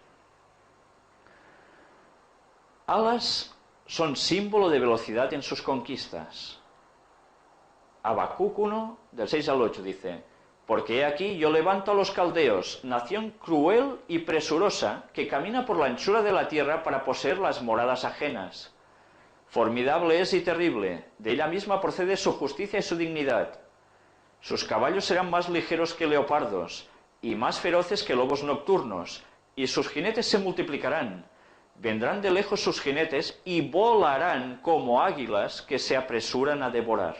Alas son símbolo de velocidad en sus conquistas. Habacuc 1, del 6 al 8 dice: Porque he aquí yo levanto a los caldeos, nación cruel y presurosa, que camina por la anchura de la tierra para poseer las moradas ajenas. Formidable es y terrible, de ella misma procede su justicia y su dignidad. Sus caballos serán más ligeros que leopardos, y más feroces que lobos nocturnos, y sus jinetes se multiplicarán. Vendrán de lejos sus jinetes, y volarán como águilas que se apresuran a devorar.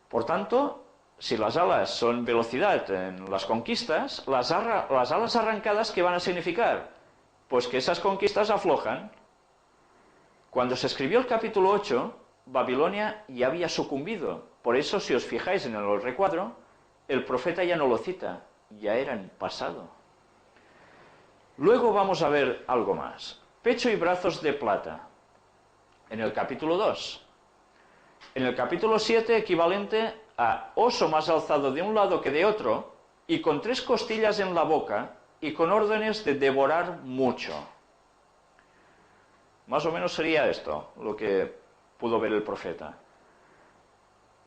Por tanto, si las alas son velocidad en las conquistas, las alas arrancadas, ¿qué van a significar? Pues que esas conquistas aflojan. Cuando se escribió el capítulo 8, Babilonia ya había sucumbido. Por eso, si os fijáis en el recuadro, el profeta ya no lo cita, ya era en pasado. Luego vamos a ver algo más. Pecho y brazos de plata, en el capítulo 2. En el capítulo 7, equivalente a oso más alzado de un lado que de otro, y con 3 costillas en la boca, y con órdenes de devorar mucho. Más o menos sería esto, lo que pudo ver el profeta.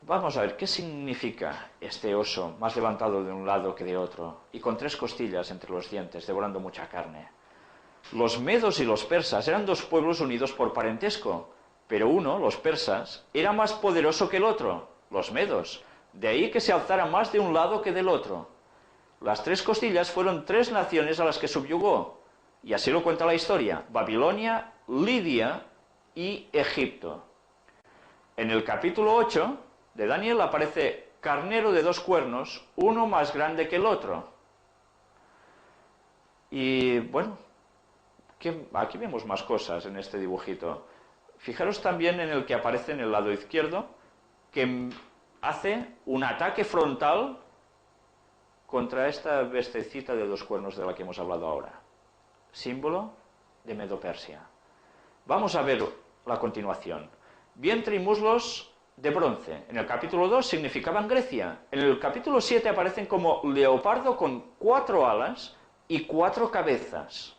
Vamos a ver, ¿qué significa este oso más levantado de un lado que de otro, y con 3 costillas entre los dientes, devorando mucha carne? Los medos y los persas eran 2 pueblos unidos por parentesco, pero uno, los persas, era más poderoso que el otro, los medos, de ahí que se alzara más de un lado que del otro. Las 3 costillas fueron 3 naciones a las que subyugó, y así lo cuenta la historia: Babilonia, Lidia y Egipto. En el capítulo 8 de Daniel aparece carnero de 2 cuernos, uno más grande que el otro. Y bueno, aquí vemos más cosas en este dibujito. Fijaros también en el que aparece en el lado izquierdo, que hace un ataque frontal contra esta bestecita de 2 cuernos de la que hemos hablado ahora. Símbolo de Medo-Persia. Vamos a ver la continuación. Vientre y muslos de bronce. En el capítulo 2 significaban Grecia. En el capítulo 7 aparecen como leopardo con 4 alas y 4 cabezas.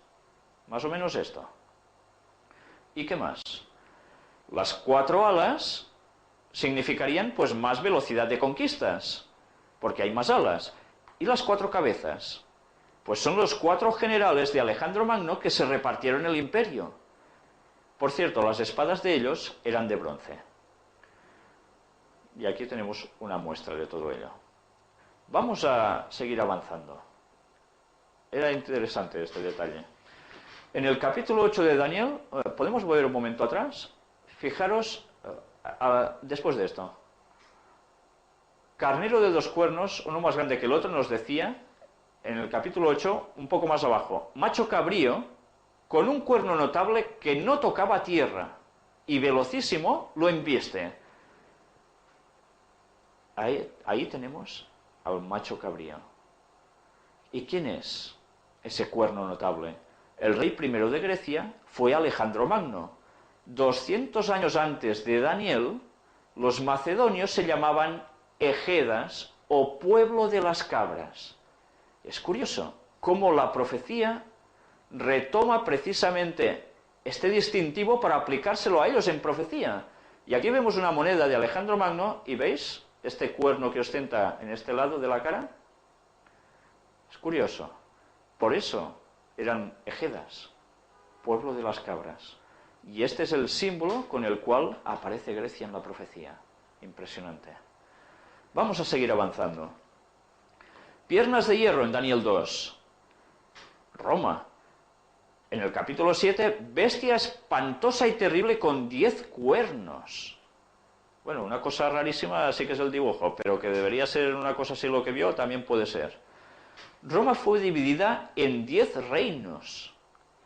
Más o menos esto. ¿Y qué más? Las 4 alas significarían pues más velocidad de conquistas, porque hay más alas. ¿Y las 4 cabezas? Pues son los 4 generales de Alejandro Magno que se repartieron el imperio. Por cierto, las espadas de ellos eran de bronce. Y aquí tenemos una muestra de todo ello. Vamos a seguir avanzando. Era interesante este detalle. En el capítulo 8 de Daniel, ¿podemos volver un momento atrás? Fijaros, después de esto, carnero de dos cuernos, uno más grande que el otro, nos decía, en el capítulo 8, un poco más abajo, macho cabrío, con un cuerno notable que no tocaba tierra, y velocísimo lo embiste. Ahí tenemos al macho cabrío. ¿Y quién es ese cuerno notable? El rey primero de Grecia fue Alejandro Magno. 200 años antes de Daniel, los macedonios se llamaban Egedas o pueblo de las cabras. Es curioso cómo la profecía retoma precisamente este distintivo para aplicárselo a ellos en profecía. Y aquí vemos una moneda de Alejandro Magno y ¿veis este cuerno que ostenta en este lado de la cara? Es curioso. Por eso eran Egedas, pueblo de las cabras. Y este es el símbolo con el cual aparece Grecia en la profecía. Impresionante. Vamos a seguir avanzando. Piernas de hierro en Daniel 2. Roma. En el capítulo 7, bestia espantosa y terrible con 10 cuernos. Bueno, una cosa rarísima sí que es el dibujo, pero que debería ser una cosa así lo que vio, también puede ser. Roma fue dividida en 10 reinos.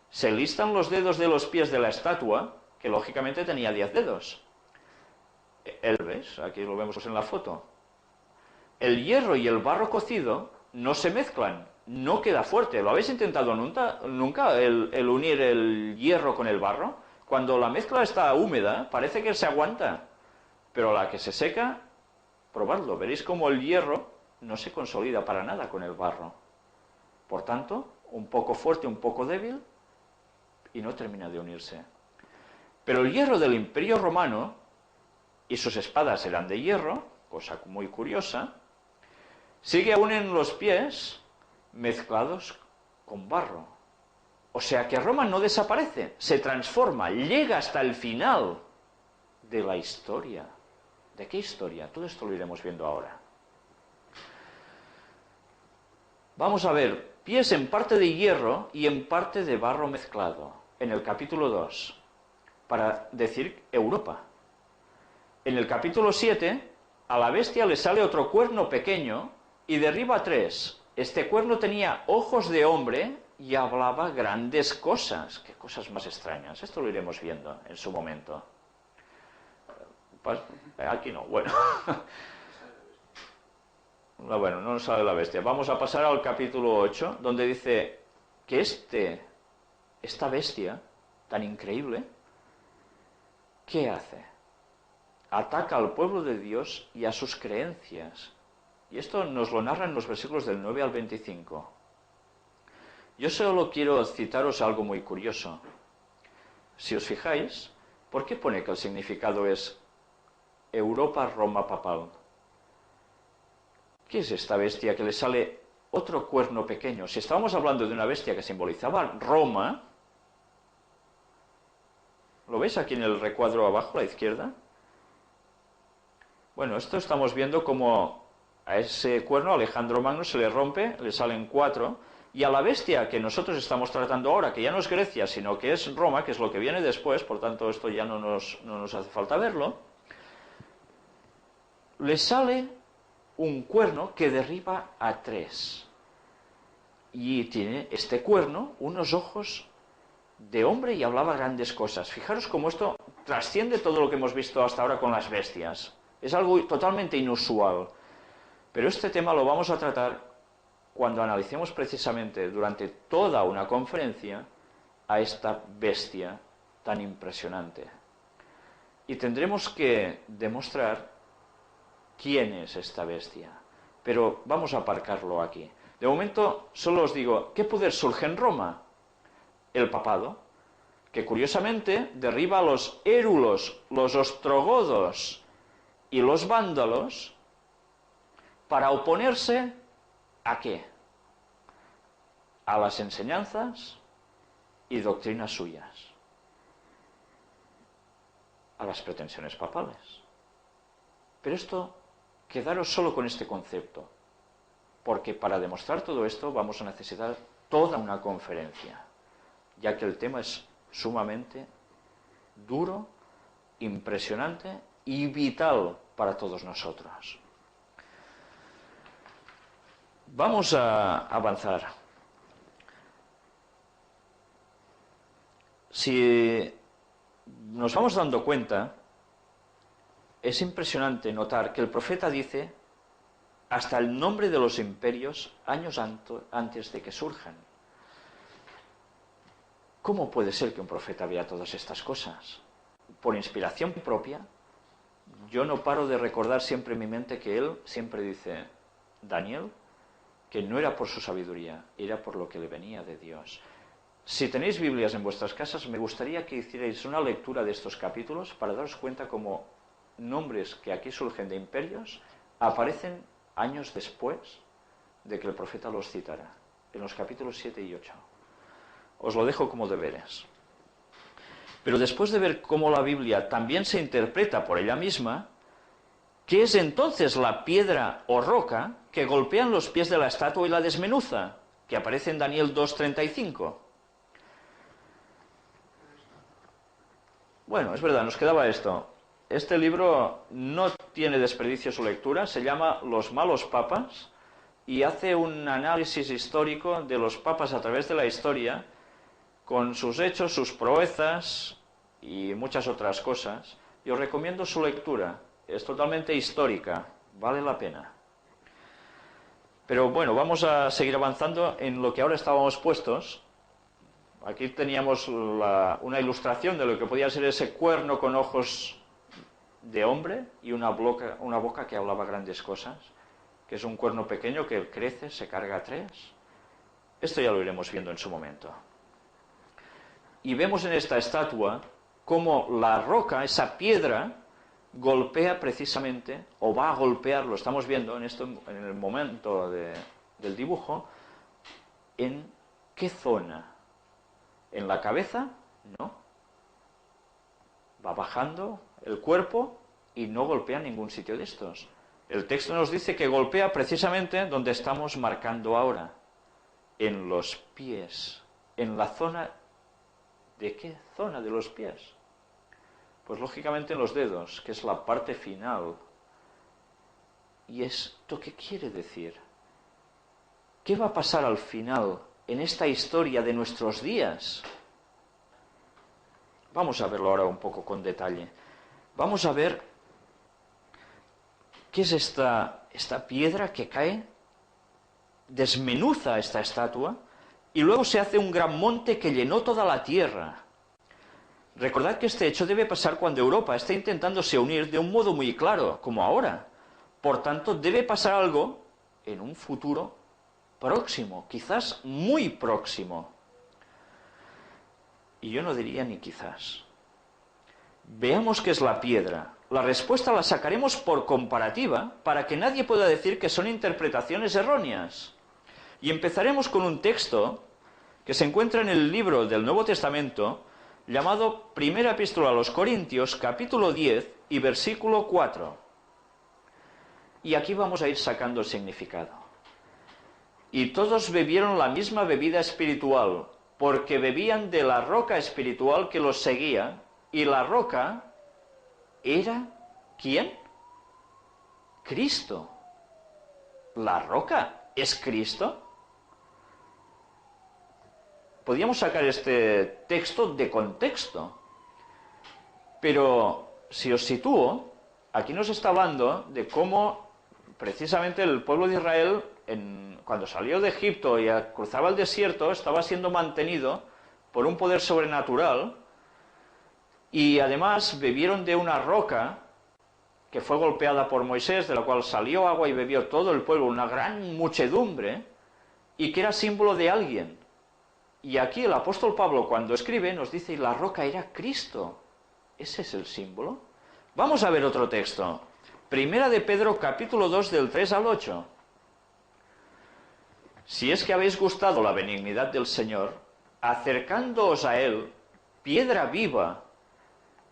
Se listan los dedos de los pies de la estatua, que lógicamente tenía 10 dedos. ¿Ves? Aquí lo vemos en la foto. El hierro y el barro cocido no se mezclan, no queda fuerte. ¿Lo habéis intentado nunca el unir el hierro con el barro? Cuando la mezcla está húmeda, parece que se aguanta, pero la que se seca, probadlo, veréis como el hierro no se consolida para nada con el barro. Por tanto, un poco fuerte, un poco débil, y no termina de unirse. Pero el hierro del Imperio Romano, y sus espadas eran de hierro, cosa muy curiosa, sigue aún en los pies mezclados con barro. O sea que Roma no desaparece, se transforma, llega hasta el final de la historia. ¿De qué historia? Todo esto lo iremos viendo ahora. Vamos a ver, pies en parte de hierro y en parte de barro mezclado, en el capítulo 2, para decir Europa. En el capítulo 7, a la bestia le sale otro cuerno pequeño y derriba 3. Este cuerno tenía ojos de hombre y hablaba grandes cosas. Qué cosas más extrañas. Esto lo iremos viendo en su momento. Aquí no, bueno. Bueno, no nos sale la bestia. Vamos a pasar al capítulo 8, donde dice que esta bestia tan increíble, ¿qué hace? Ataca al pueblo de Dios y a sus creencias. Y esto nos lo narran los versículos del 9 al 25. Yo solo quiero citaros algo muy curioso. Si os fijáis, ¿por qué pone que el significado es Europa, Roma papal? ¿Qué es esta bestia que le sale otro cuerno pequeño? Si estábamos hablando de una bestia que simbolizaba Roma, ¿lo veis aquí en el recuadro abajo a la izquierda? Bueno, esto estamos viendo como a ese cuerno, Alejandro Magno, se le rompe, le salen 4, y a la bestia que nosotros estamos tratando ahora, que ya no es Grecia, sino que es Roma, que es lo que viene después, por tanto esto ya no nos hace falta verlo, le sale un cuerno que derriba a 3. Y tiene este cuerno unos ojos de hombre y hablaba grandes cosas. Fijaros cómo esto trasciende todo lo que hemos visto hasta ahora con las bestias. Es algo totalmente inusual. Pero este tema lo vamos a tratar cuando analicemos precisamente durante toda una conferencia a esta bestia tan impresionante. Y tendremos que demostrar quién es esta bestia. Pero vamos a aparcarlo aquí. De momento solo os digo, ¿qué poder surge en Roma? El papado, que curiosamente derriba a los érulos, los ostrogodos y los vándalos para oponerse ¿a qué? A las enseñanzas y doctrinas suyas, a las pretensiones papales. Pero esto, quedaros solo con este concepto, porque para demostrar todo esto vamos a necesitar toda una conferencia, ya que el tema es sumamente duro impresionante y vital para todos nosotros. Vamos a avanzar. Si nos vamos dando cuenta, es impresionante notar que el profeta dice hasta el nombre de los imperios años antes de que surjan. ¿Cómo puede ser que un profeta vea todas estas cosas? Por inspiración propia, yo no paro de recordar siempre en mi mente que él siempre dice, Daniel, que no era por su sabiduría, era por lo que le venía de Dios. Si tenéis Biblias en vuestras casas, me gustaría que hicierais una lectura de estos capítulos para daros cuenta cómo nombres que aquí surgen de imperios aparecen años después de que el profeta los citara, en los capítulos 7 y 8. Os lo dejo como deberes. Pero después de ver cómo la Biblia también se interpreta por ella misma, ¿qué es entonces la piedra o roca que golpean los pies de la estatua y la desmenuza? Que aparece en Daniel 2:35. Bueno, es verdad, nos quedaba esto. Este libro no tiene desperdicio su lectura, se llama Los malos papas y hace un análisis histórico de los papas a través de la historia, con sus hechos, sus proezas y muchas otras cosas. Y os recomiendo su lectura, es totalmente histórica, vale la pena. Pero bueno, vamos a seguir avanzando en lo que ahora estábamos puestos. Aquí teníamos una ilustración de lo que podía ser ese cuerno con ojos de hombre y una boca que hablaba grandes cosas, que es un cuerno pequeño que crece, se carga a 3. Esto ya lo iremos viendo en su momento. Y vemos en esta estatua cómo la roca, esa piedra, golpea precisamente, o va a golpear, lo estamos viendo en el momento del dibujo, ¿en qué zona? ¿En la cabeza? No. Va bajando el cuerpo y no golpea en ningún sitio de estos. El texto nos dice que golpea precisamente donde estamos marcando ahora, en los pies, en la zona. ¿De qué zona de los pies? Pues lógicamente en los dedos, que es la parte final. ¿Y esto qué quiere decir? ¿Qué va a pasar al final en esta historia de nuestros días? Vamos a verlo ahora un poco con detalle. Vamos a ver qué es esta piedra que cae, desmenuza esta estatua, y luego se hace un gran monte que llenó toda la tierra. Recordad que este hecho debe pasar cuando Europa está intentándose unir de un modo muy claro, como ahora. Por tanto, debe pasar algo en un futuro próximo, quizás muy próximo. Y yo no diría ni quizás. Veamos qué es la piedra. La respuesta la sacaremos por comparativa, para que nadie pueda decir que son interpretaciones erróneas. Y empezaremos con un texto que se encuentra en el libro del Nuevo Testamento, llamado Primera Epístola a los Corintios, capítulo 10 y versículo 4. Y aquí vamos a ir sacando el significado. Y todos bebieron la misma bebida espiritual, porque bebían de la roca espiritual que los seguía, y la roca era, ¿quién? Cristo. ¿La roca es Cristo? Podríamos sacar este texto de contexto, pero si os sitúo, aquí nos está hablando de cómo precisamente el pueblo de Israel, cuando salió de Egipto y cruzaba el desierto, estaba siendo mantenido por un poder sobrenatural, y además bebieron de una roca que fue golpeada por Moisés, de la cual salió agua y bebió todo el pueblo, una gran muchedumbre, y que era símbolo de alguien. Y aquí el apóstol Pablo, cuando escribe, nos dice, la roca era Cristo. ¿Ese es el símbolo? Vamos a ver otro texto. Primera de Pedro, capítulo 2, del 3 al 8. Si es que habéis gustado la benignidad del Señor, acercándoos a Él, piedra viva,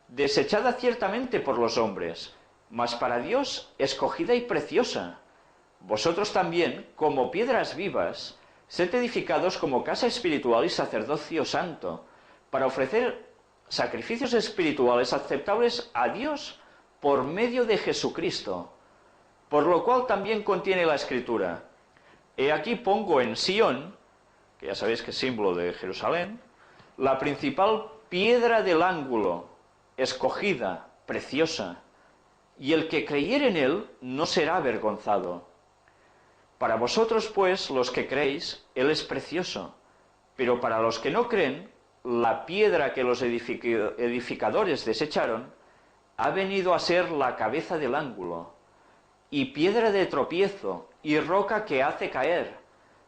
desechada ciertamente por los hombres, mas para Dios escogida y preciosa. Vosotros también, como piedras vivas, sed edificados como casa espiritual y sacerdocio santo, para ofrecer sacrificios espirituales aceptables a Dios por medio de Jesucristo, por lo cual también contiene la Escritura: he aquí pongo en Sión, que ya sabéis que es símbolo de Jerusalén, la principal piedra del ángulo, escogida, preciosa, y el que creyere en él no será avergonzado. Para vosotros, pues, los que creéis, él es precioso, pero para los que no creen, la piedra que los edificadores desecharon ha venido a ser la cabeza del ángulo, y piedra de tropiezo, y roca que hace caer,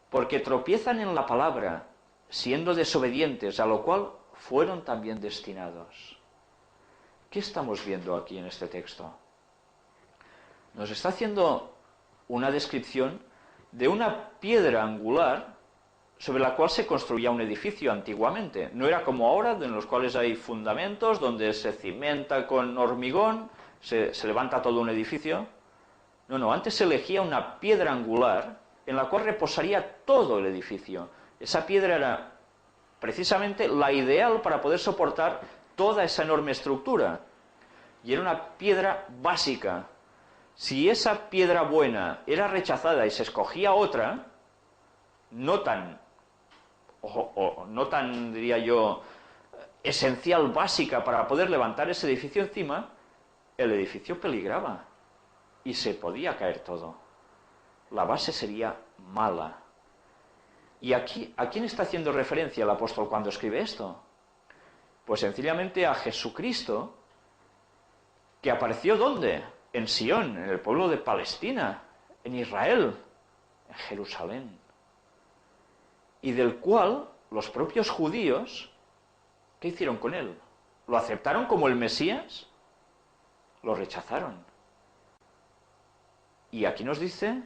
porque tropiezan en la palabra, siendo desobedientes, a lo cual fueron también destinados. ¿Qué estamos viendo aquí en este texto? Nos está haciendo una descripción de una piedra angular sobre la cual se construía un edificio antiguamente. No era como ahora, en los cuales hay fundamentos, donde se cimenta con hormigón, se levanta todo un edificio. No, antes se elegía una piedra angular en la cual reposaría todo el edificio. Esa piedra era precisamente la ideal para poder soportar toda esa enorme estructura. Y era una piedra básica. Si esa piedra buena era rechazada y se escogía otra, no tan, diría yo, esencial, básica para poder levantar ese edificio encima, el edificio peligraba y se podía caer todo. La base sería mala. ¿Y aquí a quién está haciendo referencia el apóstol cuando escribe esto? Pues sencillamente a Jesucristo, que apareció ¿dónde? En Sión, en el pueblo de Palestina, en Israel, en Jerusalén. Y del cual los propios judíos, ¿qué hicieron con él? ¿Lo aceptaron como el Mesías? Lo rechazaron. Y aquí nos dice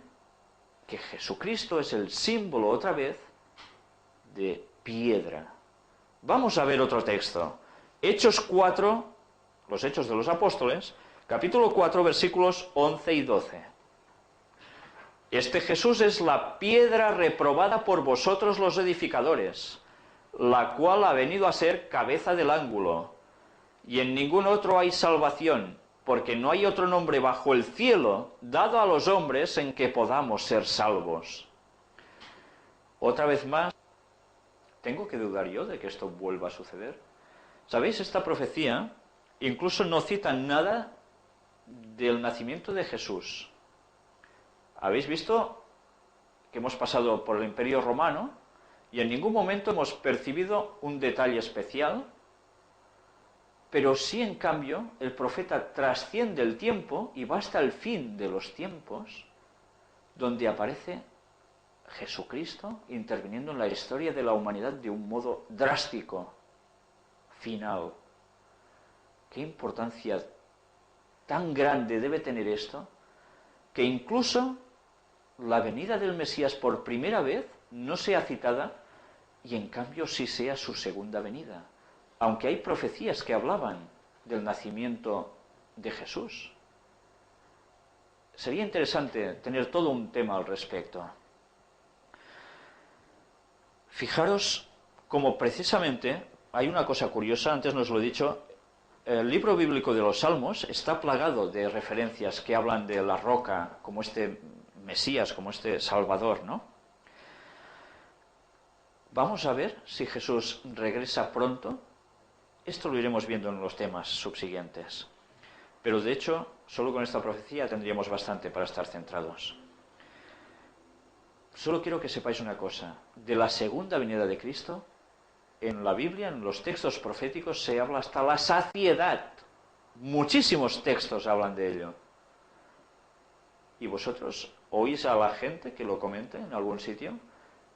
que Jesucristo es el símbolo, otra vez, de piedra. Vamos a ver otro texto. Hechos 4, los Hechos de los Apóstoles, capítulo 4, versículos 11 y 12. Este Jesús es la piedra reprobada por vosotros los edificadores, la cual ha venido a ser cabeza del ángulo, y en ningún otro hay salvación, porque no hay otro nombre bajo el cielo dado a los hombres en que podamos ser salvos. Otra vez más, ¿tengo que dudar yo de que esto vuelva a suceder? ¿Sabéis? Esta profecía incluso no cita nada del nacimiento de Jesús. ¿Habéis visto que hemos pasado por el Imperio Romano y en ningún momento hemos percibido un detalle especial? Pero sí, en cambio, el profeta trasciende el tiempo y va hasta el fin de los tiempos, donde aparece Jesucristo interviniendo en la historia de la humanidad de un modo drástico, final. ¿Qué importancia tan grande debe tener esto? Que incluso la venida del Mesías por primera vez no sea citada y en cambio sí sea su segunda venida. Aunque hay profecías que hablaban del nacimiento de Jesús. Sería interesante tener todo un tema al respecto. Fijaros cómo precisamente hay una cosa curiosa, antes nos lo he dicho, el libro bíblico de los Salmos está plagado de referencias que hablan de la roca como este Mesías, como este Salvador, ¿no? Vamos a ver si Jesús regresa pronto. Esto lo iremos viendo en los temas subsiguientes. Pero de hecho, solo con esta profecía tendríamos bastante para estar centrados. Solo quiero que sepáis una cosa. De la segunda venida de Cristo, en la Biblia, en los textos proféticos, se habla hasta la saciedad. Muchísimos textos hablan de ello. ¿Y vosotros oís a la gente que lo comente en algún sitio?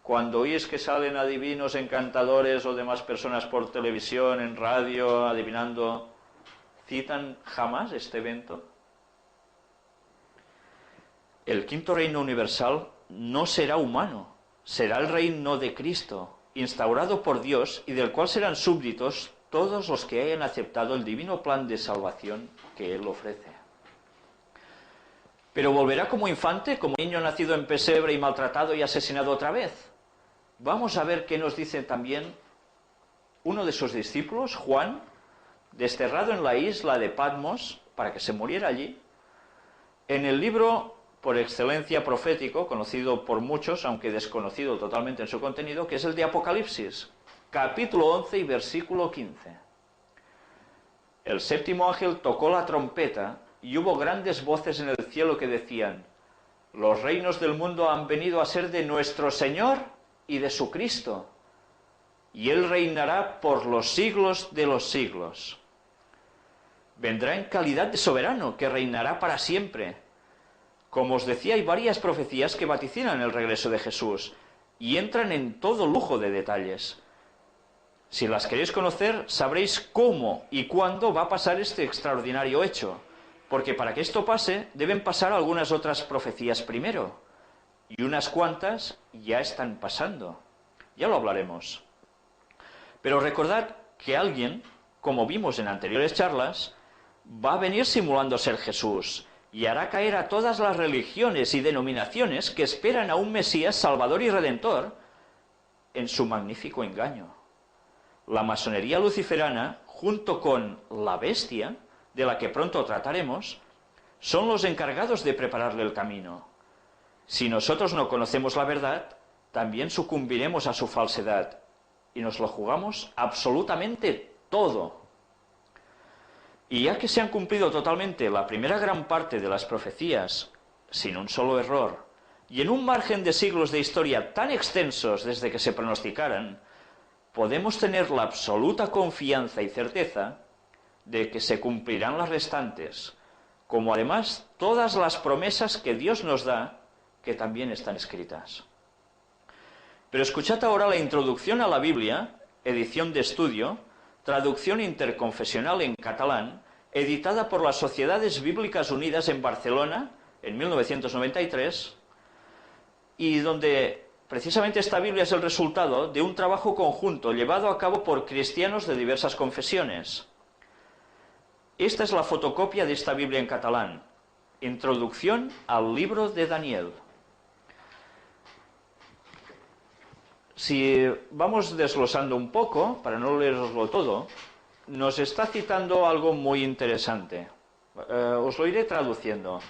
Cuando oís que salen adivinos, encantadores o demás personas por televisión, en radio, adivinando, ¿citan jamás este evento? El quinto reino universal no será humano, será el reino de Cristo, instaurado por Dios y del cual serán súbditos todos los que hayan aceptado el divino plan de salvación que Él ofrece. Pero volverá como infante, como niño nacido en pesebre y maltratado y asesinado otra vez. Vamos a ver qué nos dice también uno de sus discípulos, Juan, desterrado en la isla de Patmos para que se muriera allí, en el libro por excelencia profético, conocido por muchos, aunque desconocido totalmente en su contenido, que es el de Apocalipsis, capítulo 11 y versículo 15. El séptimo ángel tocó la trompeta y hubo grandes voces en el cielo que decían: los reinos del mundo han venido a ser de nuestro Señor y de su Cristo, y Él reinará por los siglos de los siglos. Vendrá en calidad de soberano, que reinará para siempre. Como os decía, hay varias profecías que vaticinan el regreso de Jesús y entran en todo lujo de detalles. Si las queréis conocer, sabréis cómo y cuándo va a pasar este extraordinario hecho, porque para que esto pase deben pasar algunas otras profecías primero, y unas cuantas ya están pasando. Ya lo hablaremos. Pero recordad que alguien, como vimos en anteriores charlas, va a venir simulando ser Jesús y hará caer a todas las religiones y denominaciones que esperan a un Mesías Salvador y Redentor en su magnífico engaño. La masonería luciferana, junto con la bestia, de la que pronto trataremos, son los encargados de prepararle el camino. Si nosotros no conocemos la verdad, también sucumbiremos a su falsedad y nos lo jugamos absolutamente todo. Y ya que se han cumplido totalmente la primera gran parte de las profecías, sin un solo error, y en un margen de siglos de historia tan extensos desde que se pronosticaran, podemos tener la absoluta confianza y certeza de que se cumplirán las restantes, como además todas las promesas que Dios nos da, que también están escritas. Pero escuchad ahora la introducción a la Biblia, edición de estudio, traducción interconfesional en catalán, editada por las Sociedades Bíblicas Unidas en Barcelona en 1993, y donde precisamente esta Biblia es el resultado de un trabajo conjunto llevado a cabo por cristianos de diversas confesiones. Esta es la fotocopia de esta Biblia en catalán. Introducción al libro de Daniel. Si vamos desglosando un poco, para no leeroslo todo, nos está citando algo muy interesante. Os lo iré traduciendo.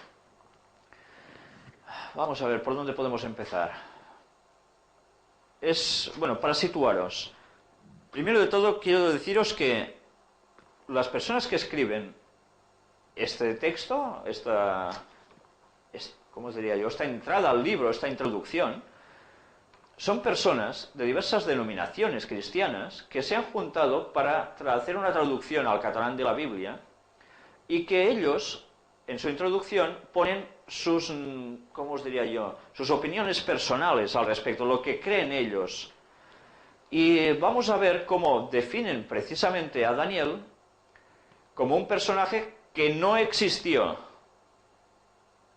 Vamos a ver por dónde podemos empezar. Bueno, para situaros. Primero de todo, quiero deciros que las personas que escriben este texto, ¿cómo os diría yo? Esta entrada al libro, esta introducción, son personas de diversas denominaciones cristianas que se han juntado para hacer una traducción al catalán de la Biblia y que ellos, en su introducción, ponen sus, ¿cómo os diría yo?, sus opiniones personales al respecto, lo que creen ellos. Y vamos a ver cómo definen precisamente a Daniel como un personaje que no existió.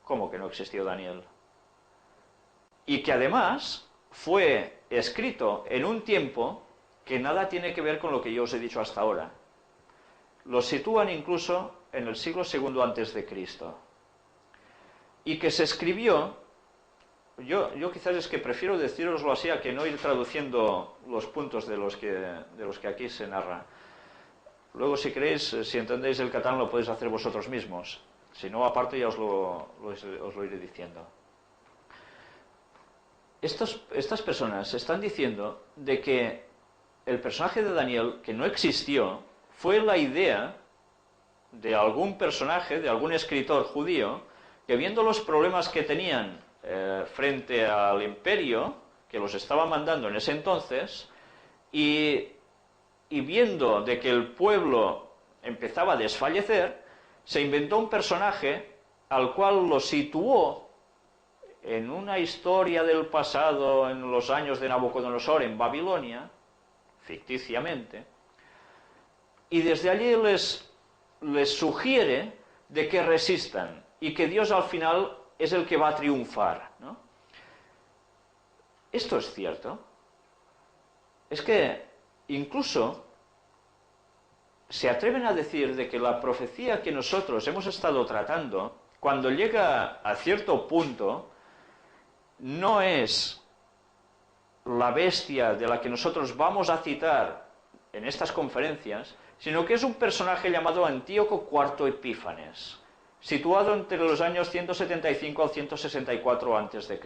¿Cómo que no existió Daniel? Y que además fue escrito en un tiempo que nada tiene que ver con lo que yo os he dicho hasta ahora. Lo sitúan incluso en el siglo II antes de Cristo. Y que se escribió, yo quizás es que prefiero decíroslo así a que no ir traduciendo los puntos de los que aquí se narra. Luego, si queréis, si entendéis el catalán, lo podéis hacer vosotros mismos. Si no, aparte ya os lo iré diciendo. Estas personas están diciendo de que el personaje de Daniel, que no existió, fue la idea de algún personaje, de algún escritor judío, que viendo los problemas que tenían frente al imperio, que los estaba mandando en ese entonces, y viendo de que el pueblo empezaba a desfallecer, se inventó un personaje al cual lo situó en una historia del pasado, en los años de Nabucodonosor en Babilonia, ficticiamente, y desde allí les sugiere de que resistan y que Dios al final es el que va a triunfar, ¿no? Esto es cierto. Es que incluso se atreven a decir de que la profecía que nosotros hemos estado tratando, cuando llega a cierto punto, no es la bestia de la que nosotros vamos a citar en estas conferencias, sino que es un personaje llamado Antíoco IV Epífanes, situado entre los años 175 al 164 a.C.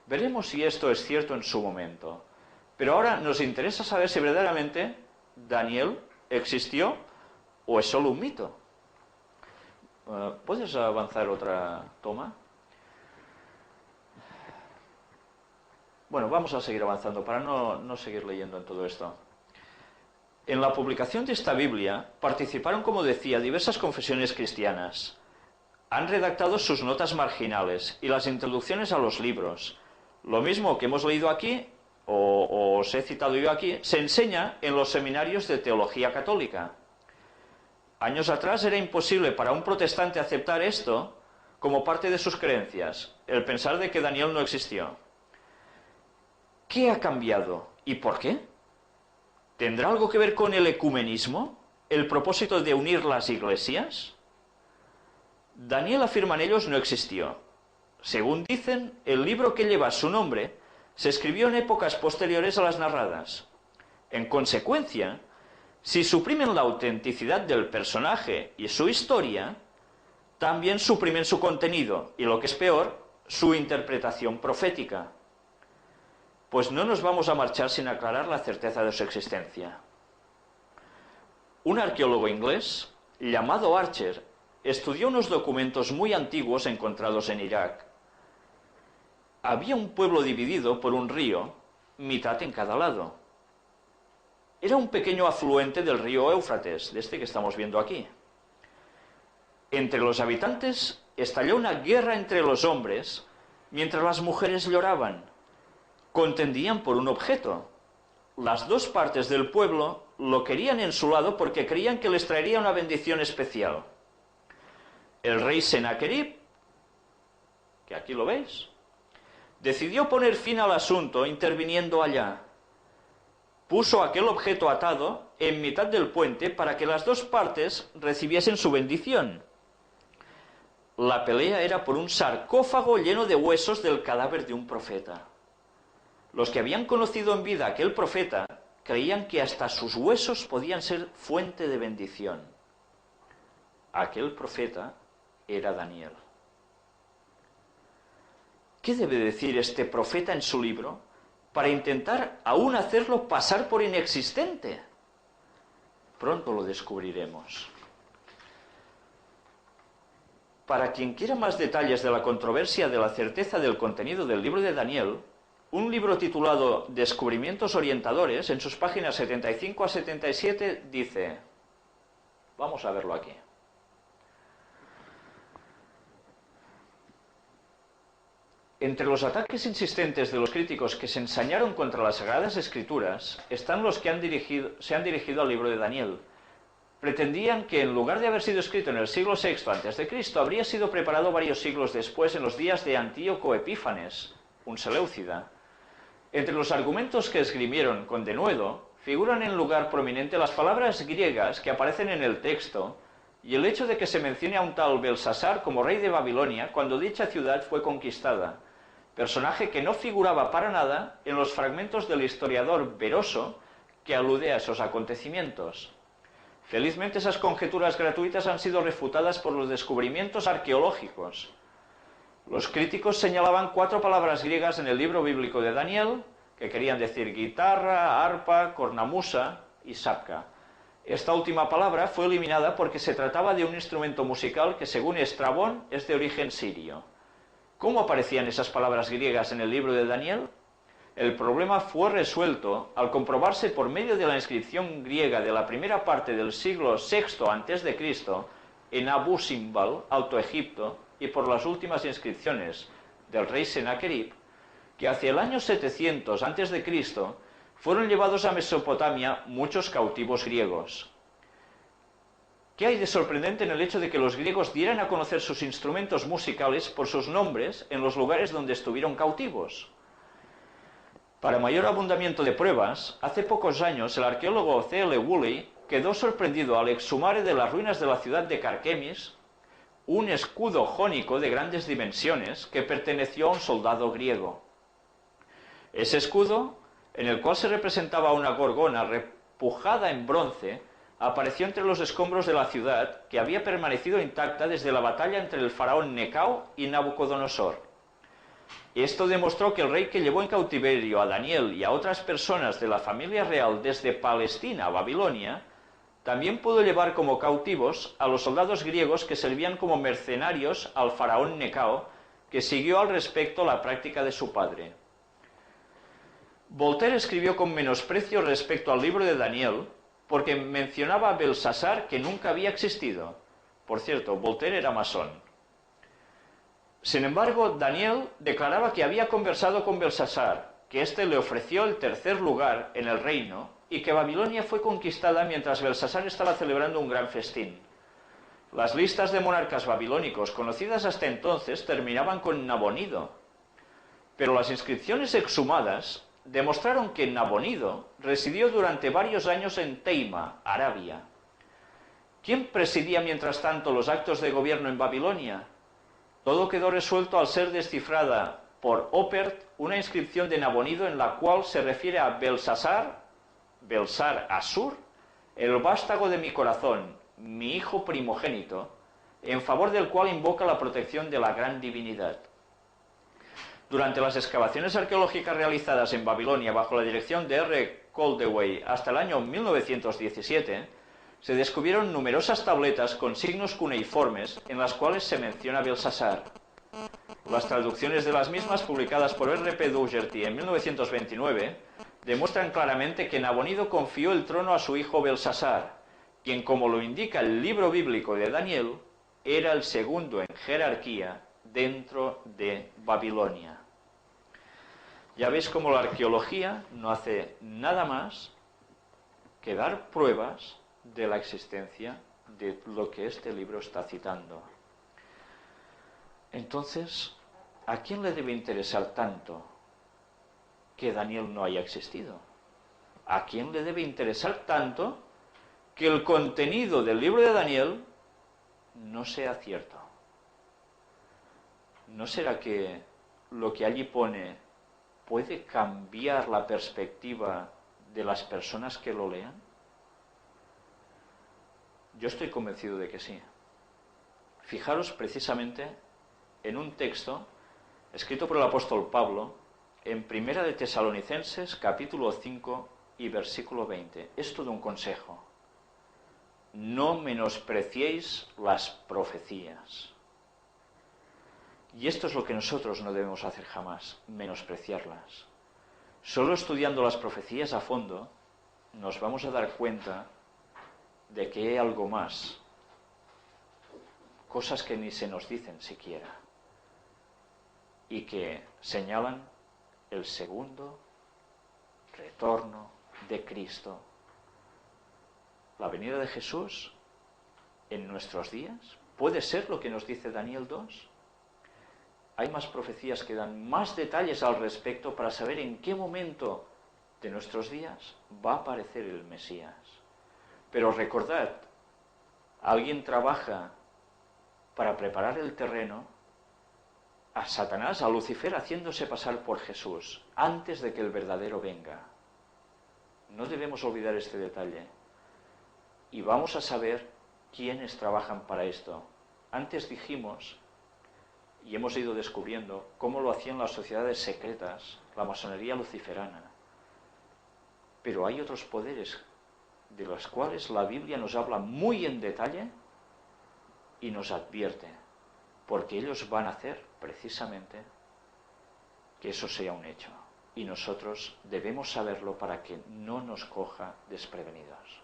Veremos si esto es cierto en su momento, pero ahora nos interesa saber si verdaderamente Daniel existió o es solo un mito. ¿Puedes avanzar otra toma? Bueno, vamos a seguir avanzando para no seguir leyendo en todo esto. En la publicación de esta Biblia participaron, como decía, diversas confesiones cristianas. Han redactado sus notas marginales y las introducciones a los libros. Lo mismo que hemos leído aquí, o os he citado yo aquí, se enseña en los seminarios de teología católica. Años atrás era imposible para un protestante aceptar esto como parte de sus creencias, el pensar de que Daniel no existió. ¿Qué ha cambiado y por qué? ¿Tendrá algo que ver con el ecumenismo? ¿El propósito de unir las iglesias? Daniel, afirman ellos, no existió. Según dicen, el libro que lleva su nombre se escribió en épocas posteriores a las narradas. En consecuencia, si suprimen la autenticidad del personaje y su historia, también suprimen su contenido y, lo que es peor, su interpretación profética. Pues no nos vamos a marchar sin aclarar la certeza de su existencia. Un arqueólogo inglés, llamado Archer, estudió unos documentos muy antiguos encontrados en Irak. Había un pueblo dividido por un río, mitad en cada lado. Era un pequeño afluente del río Éufrates, de este que estamos viendo aquí. Entre los habitantes estalló una guerra entre los hombres, mientras las mujeres lloraban. Contendían por un objeto. Las dos partes del pueblo lo querían en su lado porque creían que les traería una bendición especial. El rey Sennacherib, que aquí lo veis, decidió poner fin al asunto interviniendo allá. Puso aquel objeto atado en mitad del puente para que las dos partes recibiesen su bendición. La pelea era por un sarcófago lleno de huesos del cadáver de un profeta. Los que habían conocido en vida a aquel profeta creían que hasta sus huesos podían ser fuente de bendición. Aquel profeta era Daniel. ¿Qué debe decir este profeta en su libro para intentar aún hacerlo pasar por inexistente? Pronto lo descubriremos. Para quien quiera más detalles de la controversia de la certeza del contenido del libro de Daniel, un libro titulado Descubrimientos Orientadores, en sus páginas 75 a 77, dice, vamos a verlo aquí. Entre los ataques insistentes de los críticos que se ensañaron contra las Sagradas Escrituras están los que se han dirigido al libro de Daniel. Pretendían que, en lugar de haber sido escrito en el siglo VI a.C., habría sido preparado varios siglos después, en los días de Antíoco Epífanes, un seleucida. Entre los argumentos que esgrimieron con denuedo, figuran en lugar prominente las palabras griegas que aparecen en el texto y el hecho de que se mencione a un tal Belsasar como rey de Babilonia cuando dicha ciudad fue conquistada, personaje que no figuraba para nada en los fragmentos del historiador Beroso que alude a esos acontecimientos. Felizmente esas conjeturas gratuitas han sido refutadas por los descubrimientos arqueológicos. Los críticos señalaban 4 palabras griegas en el libro bíblico de Daniel, que querían decir guitarra, arpa, cornamusa y sapca. Esta última palabra fue eliminada porque se trataba de un instrumento musical que, según Estrabón, es de origen sirio. ¿Cómo aparecían esas palabras griegas en el libro de Daniel? El problema fue resuelto al comprobarse por medio de la inscripción griega de la primera parte del siglo VI a.C. en Abu Simbel, Alto Egipto, y por las últimas inscripciones del rey Sennacherib, que hacia el año 700 a.C. fueron llevados a Mesopotamia muchos cautivos griegos. ¿Qué hay de sorprendente en el hecho de que los griegos dieran a conocer sus instrumentos musicales por sus nombres en los lugares donde estuvieron cautivos? Para mayor abundamiento de pruebas, hace pocos años el arqueólogo C.L. Woolley quedó sorprendido al exhumar de las ruinas de la ciudad de Carquemis un escudo jónico de grandes dimensiones que perteneció a un soldado griego. Ese escudo, en el cual se representaba una gorgona repujada en bronce, apareció entre los escombros de la ciudad, que había permanecido intacta desde la batalla entre el faraón Necao y Nabucodonosor. Esto demostró que el rey que llevó en cautiverio a Daniel y a otras personas de la familia real desde Palestina a Babilonia, también pudo llevar como cautivos a los soldados griegos que servían como mercenarios al faraón Necao, que siguió al respecto la práctica de su padre. Voltaire escribió con menosprecio respecto al libro de Daniel, porque mencionaba a Belsasar, que nunca había existido. Por cierto, Voltaire era masón. Sin embargo, Daniel declaraba que había conversado con Belsasar, que éste le ofreció el tercer lugar en el reino, y que Babilonia fue conquistada mientras Belsasar estaba celebrando un gran festín. Las listas de monarcas babilónicos conocidas hasta entonces terminaban con Nabonido, pero las inscripciones exhumadas demostraron que Nabonido residió durante varios años en Teima, Arabia. ¿Quién presidía mientras tanto los actos de gobierno en Babilonia? Todo quedó resuelto al ser descifrada por Oppert una inscripción de Nabonido en la cual se refiere a Belsar Asur, el vástago de mi corazón, mi hijo primogénito, en favor del cual invoca la protección de la gran divinidad. Durante las excavaciones arqueológicas realizadas en Babilonia bajo la dirección de R. Coldewey hasta el año 1917, se descubrieron numerosas tabletas con signos cuneiformes en las cuales se menciona Belsasar. Las traducciones de las mismas, publicadas por R. P. Dougherty en 1929, demuestran claramente que Nabonido confió el trono a su hijo Belsasar, quien, como lo indica el libro bíblico de Daniel, era el segundo en jerarquía dentro de Babilonia. Ya veis cómo la arqueología no hace nada más que dar pruebas de la existencia de lo que este libro está citando. Entonces, ¿a quién le debe interesar tanto que Daniel no haya existido? ¿A quién le debe interesar tanto que el contenido del libro de Daniel no sea cierto? ¿No será que lo que allí pone puede cambiar la perspectiva de las personas que lo lean? Yo estoy convencido de que sí. Fijaros precisamente en un texto escrito por el apóstol Pablo en Primera de Tesalonicenses, capítulo 5 y versículo 20. Es todo un consejo. No menospreciéis las profecías. Y esto es lo que nosotros no debemos hacer jamás, menospreciarlas. Solo estudiando las profecías a fondo nos vamos a dar cuenta de que hay algo más, cosas que ni se nos dicen siquiera, y que señalan el segundo retorno de Cristo. La venida de Jesús en nuestros días puede ser lo que nos dice Daniel 2. Hay más profecías que dan más detalles al respecto para saber en qué momento de nuestros días va a aparecer el Mesías. Pero recordad, alguien trabaja para preparar el terreno a Satanás, a Lucifer, haciéndose pasar por Jesús antes de que el verdadero venga. No debemos olvidar este detalle. Y vamos a saber quiénes trabajan para esto. Antes dijimos, y hemos ido descubriendo, cómo lo hacían las sociedades secretas, la masonería luciferana. Pero hay otros poderes de los cuales la Biblia nos habla muy en detalle y nos advierte, porque ellos van a hacer precisamente que eso sea un hecho. Y nosotros debemos saberlo para que no nos coja desprevenidos.